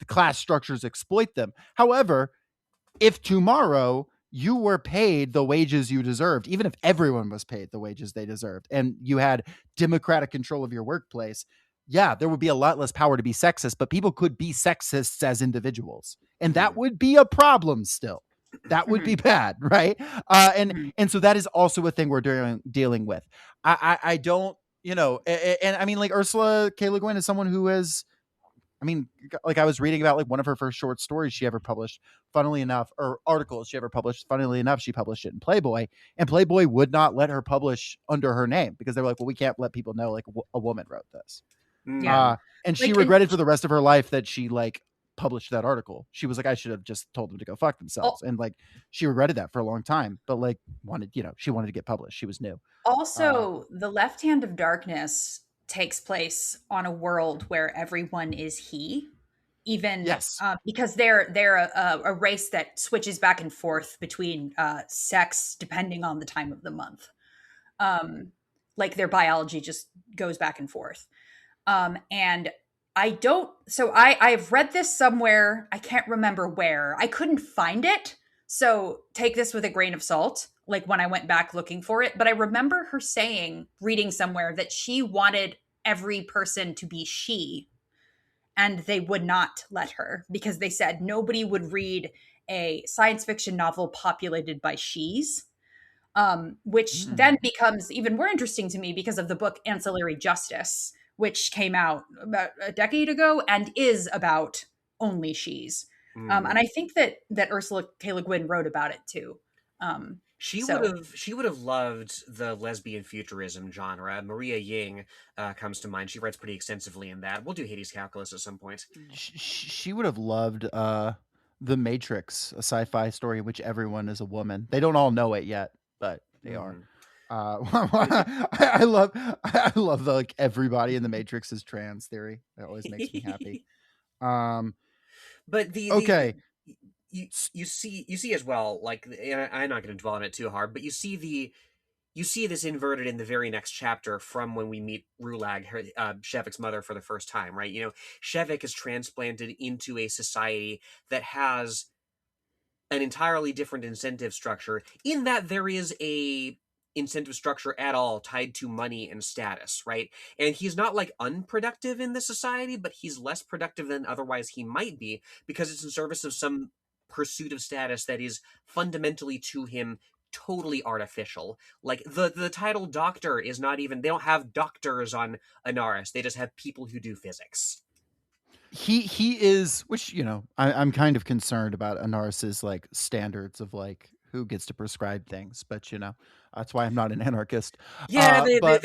class structures exploit them. However, if tomorrow you were paid the wages you deserved, even if everyone was paid the wages they deserved, and you had democratic control of your workplace, yeah, there would be a lot less power to be sexist, but people could be sexists as individuals. And that would be a problem still. That would be bad, right? And so that is also a thing we're dealing with. I don't, and I mean, like Ursula K. Le Guin is someone who has, I mean, like I was reading about like one of her first short stories she ever published, funnily enough, or articles she ever published. Funnily enough, she published it in Playboy, and Playboy would not let her publish under her name because they were like, well, we can't let people know like a woman wrote this. Yeah. And she Like, regretted for the rest of her life that she like published that article. She was like, I should have just told them to go fuck themselves. And like, she regretted that for a long time, but like she wanted to get published. She was new. Also, The Left Hand of Darkness takes place on a world where everyone is he, even Yes. because they're a race that switches back and forth between sex depending on the time of the month. Like their biology just goes back and forth. And I've read this somewhere. I can't remember where. I couldn't find it. So take this with a grain of salt, like when I went back looking for it. But I remember her saying, reading somewhere, that she wanted every person to be she, and they would not let her because they said nobody would read a science fiction novel populated by she's. Which then becomes even more interesting to me because of the book Ancillary Justice, which came out about a decade ago and is about only she's. And I think that Ursula K. Le Guin wrote about it too. She So- would have loved the lesbian futurism genre. Maria Ying comes to mind. She writes pretty extensively in that. We'll do Hades Calculus at some point. She would have loved The Matrix, a sci-fi story in which everyone is a woman. They don't all know it yet, but they are. I love the like everybody in the Matrix is trans theory. That always makes me happy. But Okay. you see as well, like, and I'm not going to dwell on it too hard, but you see this inverted in the very next chapter from when we meet Rulag, Shevik's mother, for the first time, right? Shevik is transplanted into a society that has an entirely different incentive structure, in that there is a incentive structure at all tied to money and status, right? And he's not like unproductive in the society, but he's less productive than otherwise he might be, because it's in service of some pursuit of status that is fundamentally to him totally artificial. Like the title doctor is not even, they don't have doctors on Anarres, they just have people who do physics. He is, which I'm kind of concerned about Anarres's like standards of like who gets to prescribe things, but that's why I'm not an anarchist. Yeah, they but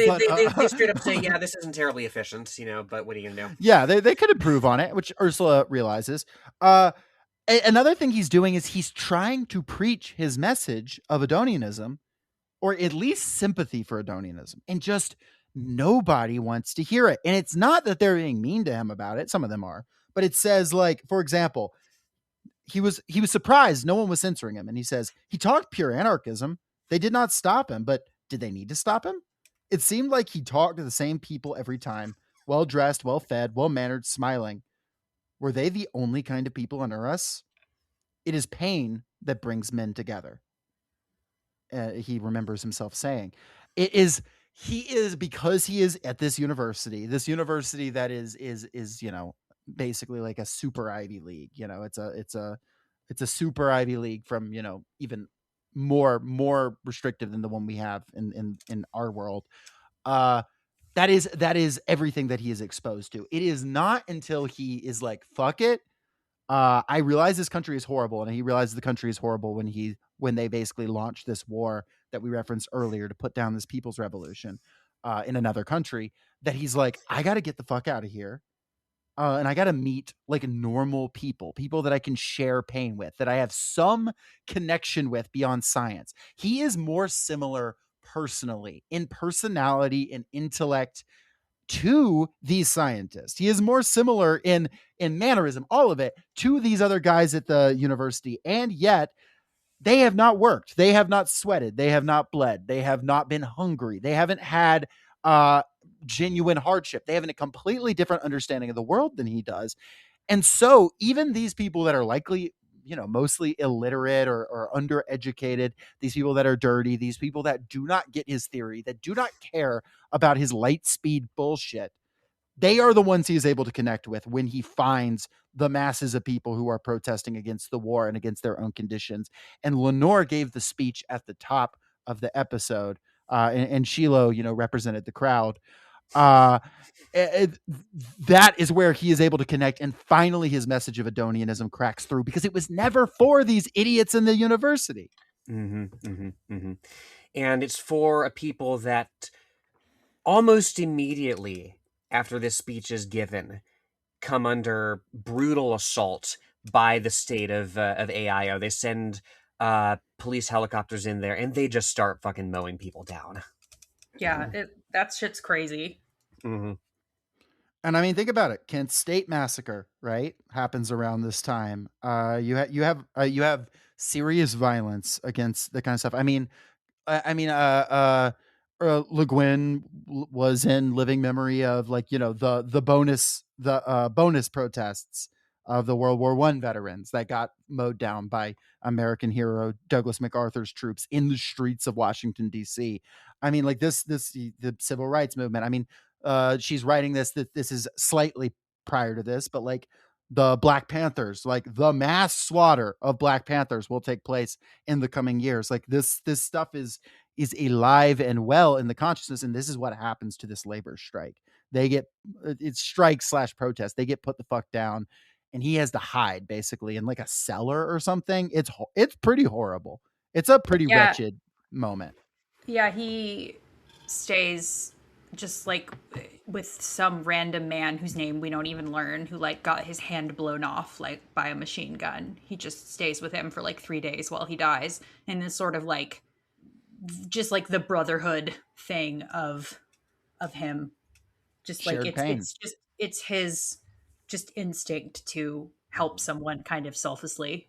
straight up say, yeah, this isn't terribly efficient, but what are you gonna do? Yeah, they could improve on it, which Ursula realizes. Another thing he's doing is he's trying to preach his message of Adonianism, or at least sympathy for Adonianism, and just nobody wants to hear it. And it's not that they're being mean to him about it. Some of them are, but it says, like, for example, he was surprised no one was censoring him. And he says, he talked pure anarchism. They did not stop him, but did they need to stop him? It seemed like he talked to the same people every time, well-dressed, well-fed, well-mannered, smiling. Were they the only kind of people on Earth? It is pain that brings men together. He remembers himself saying, he is because he is at this university that is basically like a super Ivy League. It's a super Ivy League from even more restrictive than the one we have in our world. That is everything that he is exposed to. It is not until he is like, fuck it, I realize this country is horrible, and he realizes the country is horrible when they basically launched this war that we referenced earlier to put down this people's revolution in another country, that he's like, I got to get the fuck out of here. And I got to meet like normal people that I can share pain with, that I have some connection with beyond science. He is more similar personally, in personality and intellect, to these scientists. He is more similar in mannerism, all of it, to these other guys at the university. And yet they have not worked. They have not sweated. They have not bled. They have not been hungry. They haven't had genuine hardship. They have a completely different understanding of the world than he does. And so even these people that are likely, mostly illiterate or undereducated, these people that are dirty, these people that do not get his theory, that do not care about his light speed bullshit, they are the ones he is able to connect with when he finds the masses of people who are protesting against the war and against their own conditions. And Lenore gave the speech at the top of the episode, and Shiloh, represented the crowd. That is where he is able to connect, and finally his message of Adonianism cracks through, because it was never for these idiots in the university. And it's for a people that almost immediately after this speech is given come under brutal assault by the state of AIO. They send police helicopters in there, and they just start fucking mowing people down. Yeah, that shit's crazy. Mm-hmm. And I mean, think about it. Kent State massacre, right, happens around this time. You have serious violence against the kind of stuff. Le Guin was in living memory of, like, the bonus protests of the World War I veterans that got mowed down by American hero Douglas MacArthur's troops in the streets of Washington, D.C. I mean, like the civil rights movement. I mean, she's writing this is slightly prior to this, but like the Black Panthers, like the mass slaughter of Black Panthers will take place in the coming years. Like this stuff is alive and well in the consciousness. And this is what happens to this labor strike. It's strike / protest. They get put the fuck down, and he has to hide basically in like a cellar or something. It's pretty horrible. It's a pretty wretched moment. Yeah, he stays just like with some random man whose name we don't even learn, who like got his hand blown off like by a machine gun. He just stays with him for like 3 days while he dies, and is sort of like just like the brotherhood thing of him. Just like Shared pain. it's his just instinct to help someone kind of selflessly.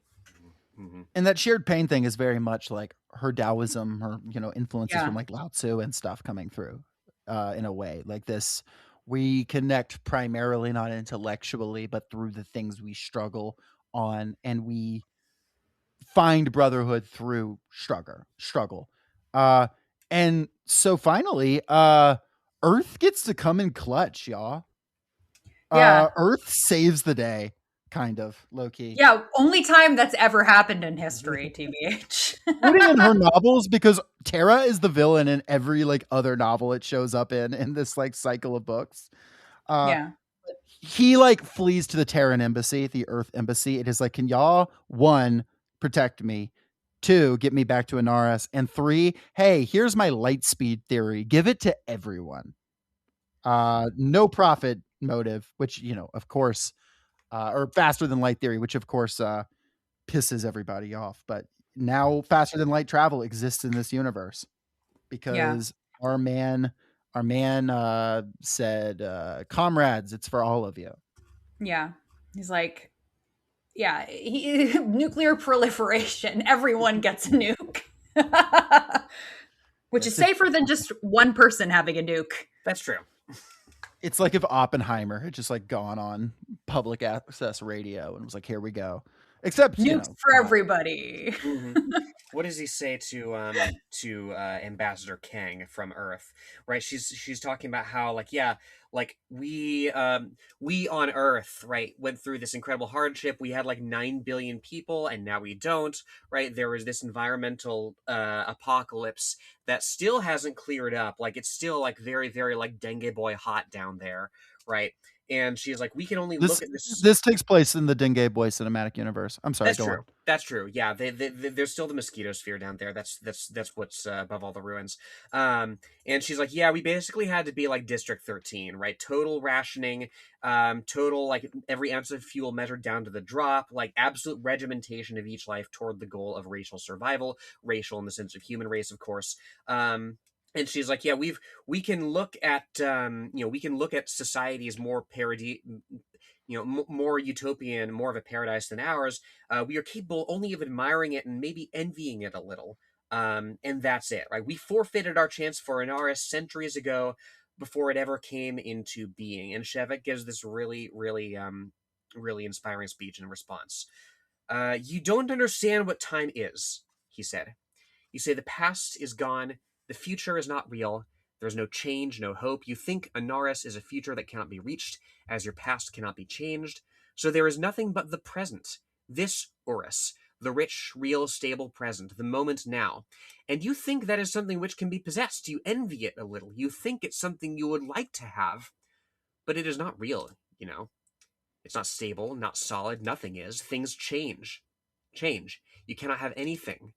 Mhm. And that shared pain thing is very much like her Taoism, her, influences Yeah. from like Lao Tzu and stuff coming through in a way like this. We connect primarily not intellectually, but through the things we struggle on, and we find brotherhood through struggle. And so finally, Earth gets to come in clutch, y'all. Yeah. Earth saves the day, kind of low key. Yeah, only time that's ever happened in history, TBH. Including in her novels, because Tara is the villain in every like other novel it shows up in this like cycle of books. Yeah. He like flees to the Terran embassy, the Earth embassy. It is like, can y'all, one, protect me, two, get me back to Anarres, and three, hey, here's my light speed theory. Give it to everyone. No profit motive, which, of course, or faster than light theory, which of course pisses everybody off. But now faster than light travel exists in this universe because our man said, comrades, it's for all of you. Yeah. He's like, yeah, nuclear proliferation. Everyone gets a nuke. Which is safer than just one person having a nuke. That's true. It's like if Oppenheimer had just like gone on public access radio and was like, here we go. Except nukes for everybody. Mm-hmm. What does he say to Ambassador Kang from Earth? Right, she's talking about how we on Earth, right, went through this incredible hardship. We had like 9 billion people, and now we don't. Right, there was this environmental apocalypse that still hasn't cleared up. Like it's still like very very like dengue boy hot down there. Right. And she's like, we can only look at this. This takes place in the Dengue Boy cinematic universe. I'm sorry. That's go true. on. That's true. Yeah, there's still the mosquito sphere down there. That's what's above all the ruins. And she's like, yeah, we basically had to be like District 13, right? Total rationing, total like every ounce of fuel measured down to the drop, like absolute regimentation of each life toward the goal of racial survival, racial in the sense of human race, of course. And she's like, yeah, we can look at we can look at societies more more utopian, more of a paradise than ours. We are capable only of admiring it and maybe envying it a little. And that's it, right? We forfeited our chance for Anarres centuries ago before it ever came into being. And Shevek gives this really, really, really inspiring speech in response. You don't understand what time is, he said. You say the past is gone, the future is not real, there's no change, no hope. You think Anarres is a future that cannot be reached, as your past cannot be changed. So there is nothing but the present. This Urus, the rich, real, stable present, the moment now. And you think that is something which can be possessed. You envy it a little. You think it's something you would like to have. But it is not real, It's not stable, not solid, nothing is. Things change. Change. You cannot have anything.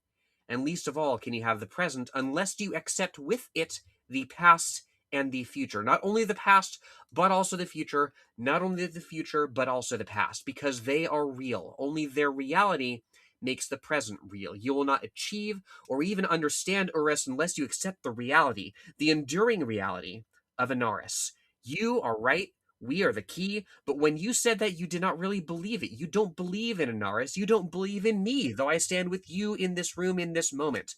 And least of all can you have the present unless you accept with it the past and the future. Not only the past, but also the future. Not only the future, but also the past. Because they are real. Only their reality makes the present real. You will not achieve or even understand Urus unless you accept the reality, the enduring reality of Anarres. You are right. We are the key, but when you said that, you did not really believe it. You don't believe in Anarres. You don't believe in me, though I stand with you in this room in this moment.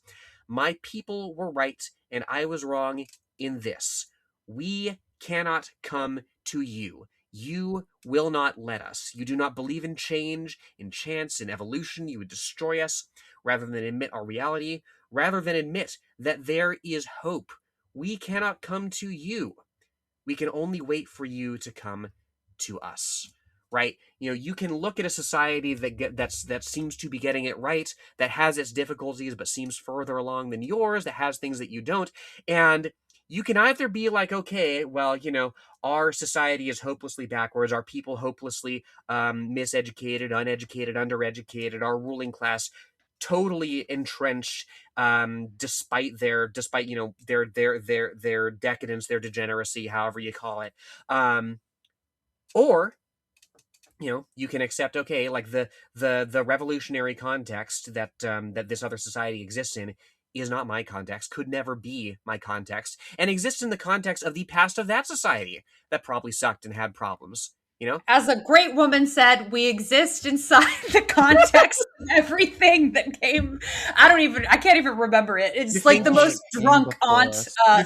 My people were right, and I was wrong in this. We cannot come to you. You will not let us. You do not believe in change, in chance, in evolution. You would destroy us rather than admit our reality, rather than admit that there is hope. We cannot come to you. We can only wait for you to come to us, right? You can look at a society that seems to be getting it right, that has its difficulties but seems further along than yours, that has things that you don't, and you can either be like, okay, well, our society is hopelessly backwards, our people hopelessly miseducated, uneducated, undereducated, our ruling class totally entrenched, despite their decadence, their degeneracy, however you call it. Or you can accept, okay, like the revolutionary context that that this other society exists in is not my context, could never be my context, and exists in the context of the past of that society that probably sucked and had problems. As a great woman said, we exist inside the context of everything that came. I can't even remember it. It's like the most drunk aunt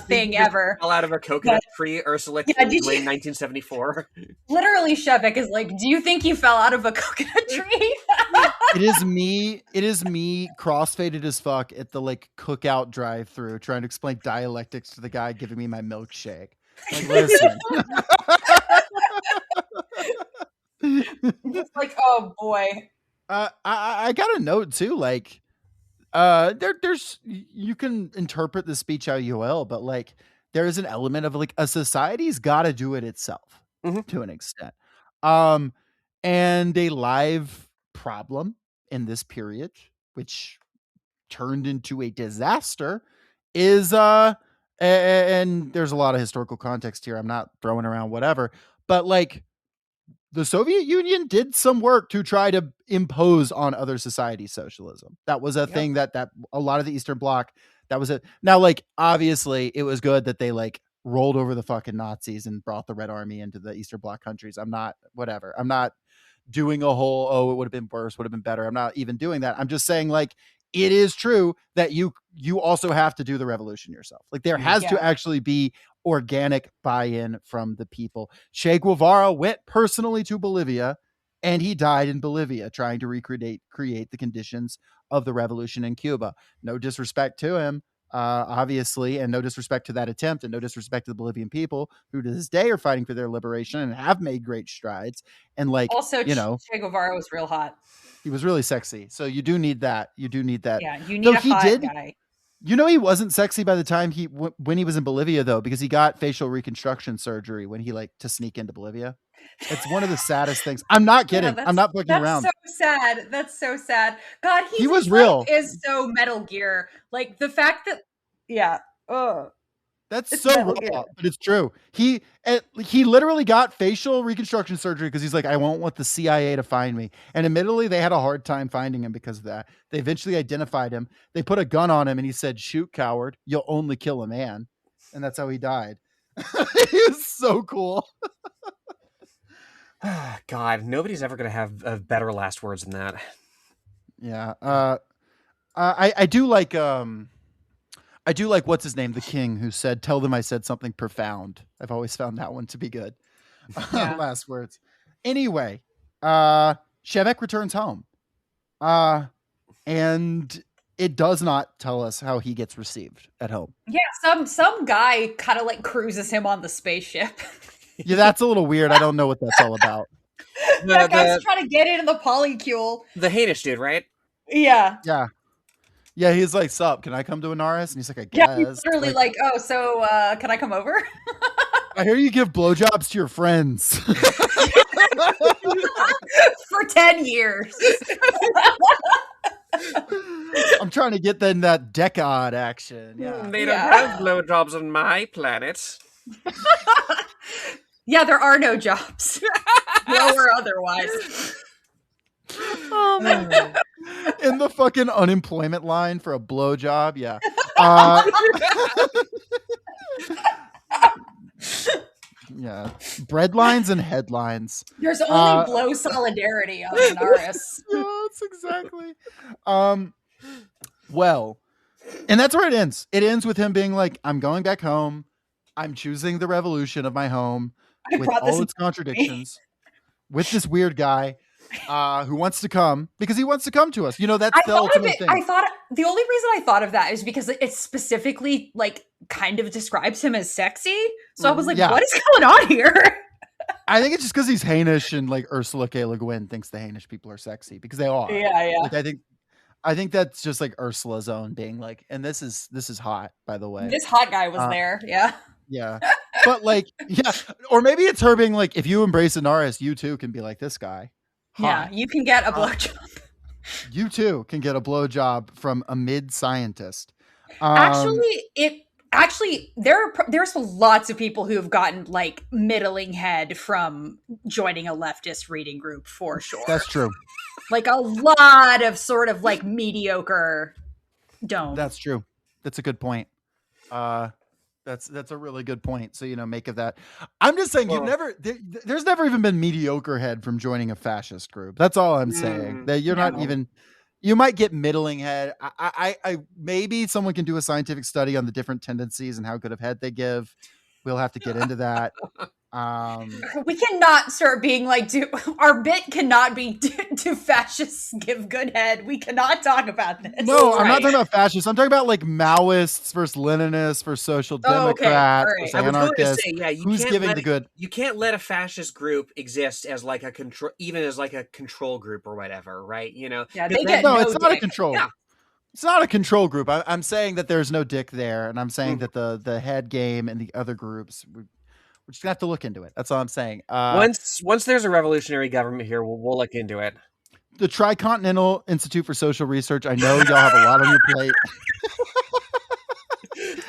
thing ever. Fell out of a coconut tree, Ursula K, in 1974. Literally, Shevek is like, do you think you fell out of a coconut tree? It is me crossfaded as fuck at the like cookout drive-through trying to explain dialectics to the guy giving me my milkshake. Like, listen. It's like, oh boy. I got a note too, like there's you can interpret the speech how you will, but like there is an element of like a society's got to do it itself to an extent. And a live problem in this period, which turned into a disaster, is and there's a lot of historical context here. I'm not throwing around whatever, but like the Soviet Union did some work to try to impose on other societies socialism. That was a thing that a lot of the Eastern Bloc, that was it. Now, like, obviously it was good that they like rolled over the fucking Nazis and brought the Red Army into the Eastern Bloc countries. I'm not doing a whole, it would have been worse, would have been better. I'm not even doing that. I'm just saying, like, it is true that you also have to do the revolution yourself. Like, there has to actually be organic buy-in from the people. Che Guevara went personally to Bolivia, and he died in Bolivia trying to create the conditions of the revolution in Cuba. No disrespect to him, obviously, and no disrespect to that attempt, and no disrespect to the Bolivian people who to this day are fighting for their liberation and have made great strides. And like, also, Che Guevara was real hot. He was really sexy. So you do need that. Yeah, you need a hot guy. He wasn't sexy by the time when he was in Bolivia though, because he got facial reconstruction surgery when he to sneak into Bolivia. It's one of the saddest things. I'm not kidding. I'm not fucking around. That's so sad. God, he was real. Is so Metal Gear. Like the fact that, that's it's so raw, but it's true. He literally got facial reconstruction surgery because he's like, I won't want the CIA to find me. And admittedly, they had a hard time finding him because of that. They eventually identified him. They put a gun on him and he said, "Shoot, coward. You'll only kill a man." And that's how he died. He was so cool. God, nobody's ever going to have better last words than that. Yeah. I do like what's his name, the king, who said, "Tell them I said something profound." I've always found that one to be good. Last words. Anyway, Shevek returns home. And it does not tell us how he gets received at home. Yeah, some guy kind of like cruises him on the spaceship. Yeah, that's a little weird. I don't know what that's all about. That guy's trying to get into the polycule. The Hainish dude, right? Yeah. Yeah, he's like, "Sup, can I come to Anarres?" And he's like, "I guess." Yeah, he's literally like, "Oh, so can I come over?" I hear you give blowjobs to your friends. For 10 years. I'm trying to get them that decad action. Yeah. They don't have blowjobs on my planet. Yeah, there are no jobs. No or otherwise. In the fucking unemployment line for a blowjob, yeah. Yeah, breadlines and headlines. There's only blow solidarity on Anarres. Yeah, that's exactly. Well, and that's where it ends. It ends with him being like, "I'm going back home. I'm choosing the revolution of my home with all its contradictions, with this weird guy who wants to come because he wants to come to us." That's the ultimate thing. I thought the only reason I thought of that is because it specifically like kind of describes him as sexy. So I was like, what is going on here? I think it's just because he's Hainish and like Ursula K. Le Guin thinks the Hainish people are sexy because they are. Yeah. Like, I think that's just like Ursula's own being like, and this is hot, by the way. This hot guy was there. Yeah. Yeah. But like, yeah. Or maybe it's her being like, if you embrace Anarres, you too can be like this guy. Hot. Yeah. You can get a blowjob. You too can get a blowjob from a mid-scientist. There's lots of people who have gotten like middling head from joining a leftist reading group for sure. That's true. Like a lot of sort of like mediocre dome. That's true. That's a good point. That's a really good point. So, make of that. I'm just saying there's never even been mediocre head from joining a fascist group. That's all I'm saying. That you're not even, you might get middling head. I maybe someone can do a scientific study on the different tendencies and how good of head they give. We'll have to get into that. We cannot start being like, our bit cannot be do fascists give good head. We cannot talk about this. No, I'm not talking about fascists. I'm talking about like Maoists versus Leninists versus Social Democrats versus anarchists. Who's giving the good? You can't let a fascist group exist as like a control, even as like a control group or whatever, right? It's not a control. Yeah. It's not a control group. I'm saying that there's no dick there, and I'm saying that the head game and the other groups. We're just gonna have to look into it. That's all I'm saying. Once there's a revolutionary government here, we'll look into it. The Tricontinental Institute for Social Research. I know y'all have a lot on your plate.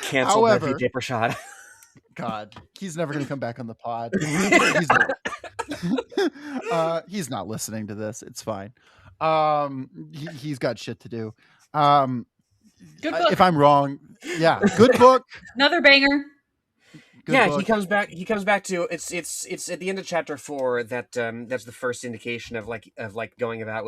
Cancel Becky Dippershot. God, he's never gonna come back on the pod. He's not listening to this. It's fine. He's got shit to do. Good book. If I'm wrong, good book. Another banger. Book. He comes back to it's at the end of chapter 4 that that's the first indication of going about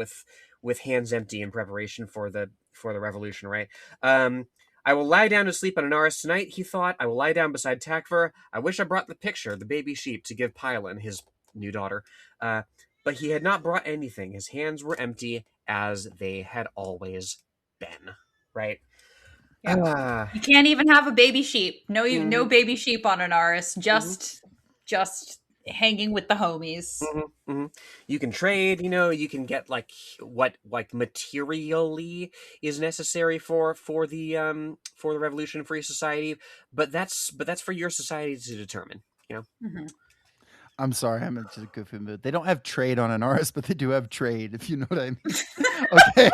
with hands empty in preparation for the revolution, right? I will lie down to sleep on Anarres tonight, he thought. I will lie down beside Takver. I wish I brought the picture, the baby sheep, to give Pylon, his new daughter. But he had not brought anything. His hands were empty, as they had always been, right? Yeah. You can't even have a baby sheep. No baby sheep on Anarres. Just hanging with the homies. You can trade. You can get what materially is necessary for the revolution, free society. But that's for your society to determine. I'm sorry, I'm in a goofy mood. They don't have trade on Anarres, but they do have trade. If you know what I mean. Okay.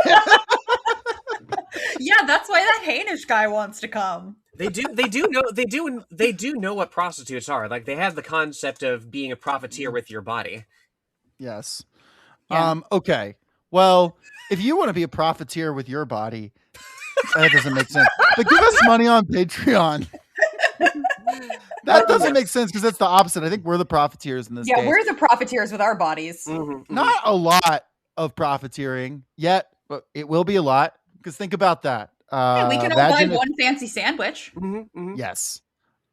Yeah, that's why that Hainish guy wants to come. They do know what prostitutes are. Like, they have the concept of being a profiteer with your body. Yes. Yeah. Okay. Well, if you want to be a profiteer with your body, that doesn't make sense. But give us money on Patreon. That doesn't make sense because that's the opposite. I think we're the profiteers in this case. Yeah, we're the profiteers with our bodies. Not a lot of profiteering yet, but it will be a lot. Because think about that. We can all buy one fancy sandwich. Yes.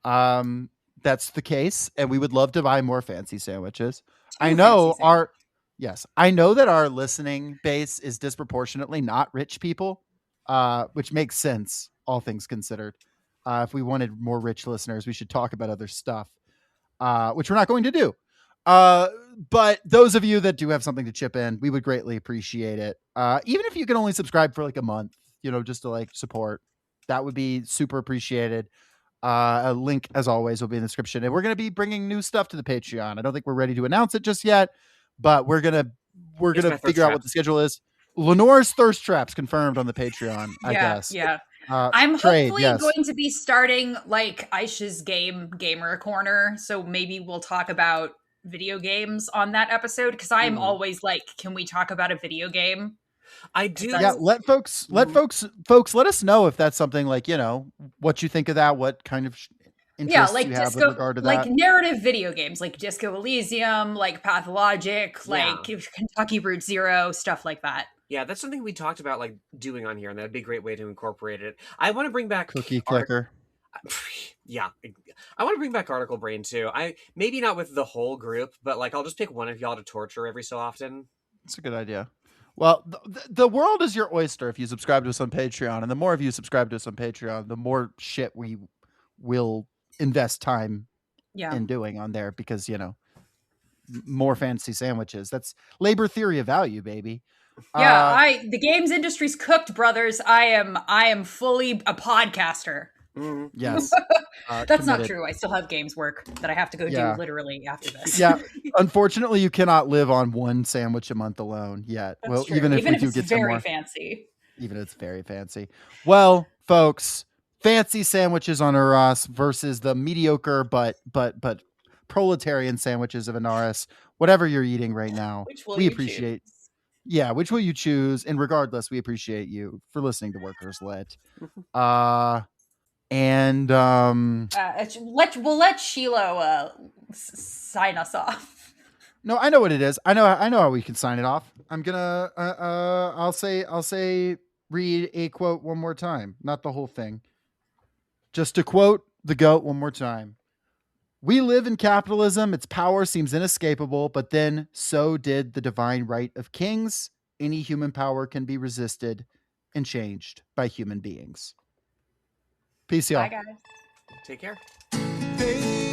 That's the case. And we would love to buy more fancy sandwiches. I know that our listening base is disproportionately not rich people, which makes sense, all things considered. If we wanted more rich listeners, we should talk about other stuff, which we're not going to do. But those of you that do have something to chip in, we would greatly appreciate it. Even if you can only subscribe for like a month, just to support, that would be super appreciated. A link, as always, will be in the description. And we're going to be bringing new stuff to the Patreon. I don't think we're ready to announce it just yet, but we're going to figure out what the schedule is. Lenore's thirst traps confirmed on the Patreon, I guess. Yeah. I'm hopefully going to be starting like Aisha's gamer corner. So maybe we'll talk about video games on that episode, because I'm always like, can we talk about a video game? I do. Yeah, let folks let us know if that's something what you think of that, what kind of interest you have with regard to that. Like narrative video games, like Disco Elysium, like Pathologic, like Kentucky Route Zero, stuff like that. Yeah, that's something we talked about doing on here, and that'd be a great way to incorporate it. I want to bring back Cookie Clicker. Yeah, I want to bring back Article Brain too. Maybe not with the whole group, but I'll just pick one of y'all to torture every so often. It's a good idea. Well, the world is your oyster if you subscribe to us on Patreon, and the more of you subscribe to us on Patreon, the more shit we will invest time in doing on there, because more fancy sandwiches. That's labor theory of value, baby. Yeah, the games industry's cooked, brothers. I am fully a podcaster. Mm. Yes. That's not Committed. true. I still have games work that I have to go Yeah. do literally after this. Yeah. Unfortunately, you cannot live on one sandwich a month alone yet. That's Well, true. even if we do it's get some very more. fancy. Even if it's very fancy. Well, folks, fancy sandwiches on Anarres versus the mediocre but proletarian sandwiches of Anarres. Whatever you're eating right now, Which will we you appreciate. choose? Yeah, which will you choose? And regardless, we appreciate you for listening to Workers Lit. And We'll let Shiloh sign us off. no, I know what it is. I know how we can sign it off. I'm gonna I'll say read a quote one more time, not the whole thing. Just to quote the GOAT one more time. We live in capitalism. Its power seems inescapable, but then so did the divine right of kings. Any human power can be resisted and changed by human beings. Peace, y'all. Bye, guys. Take care. Hey,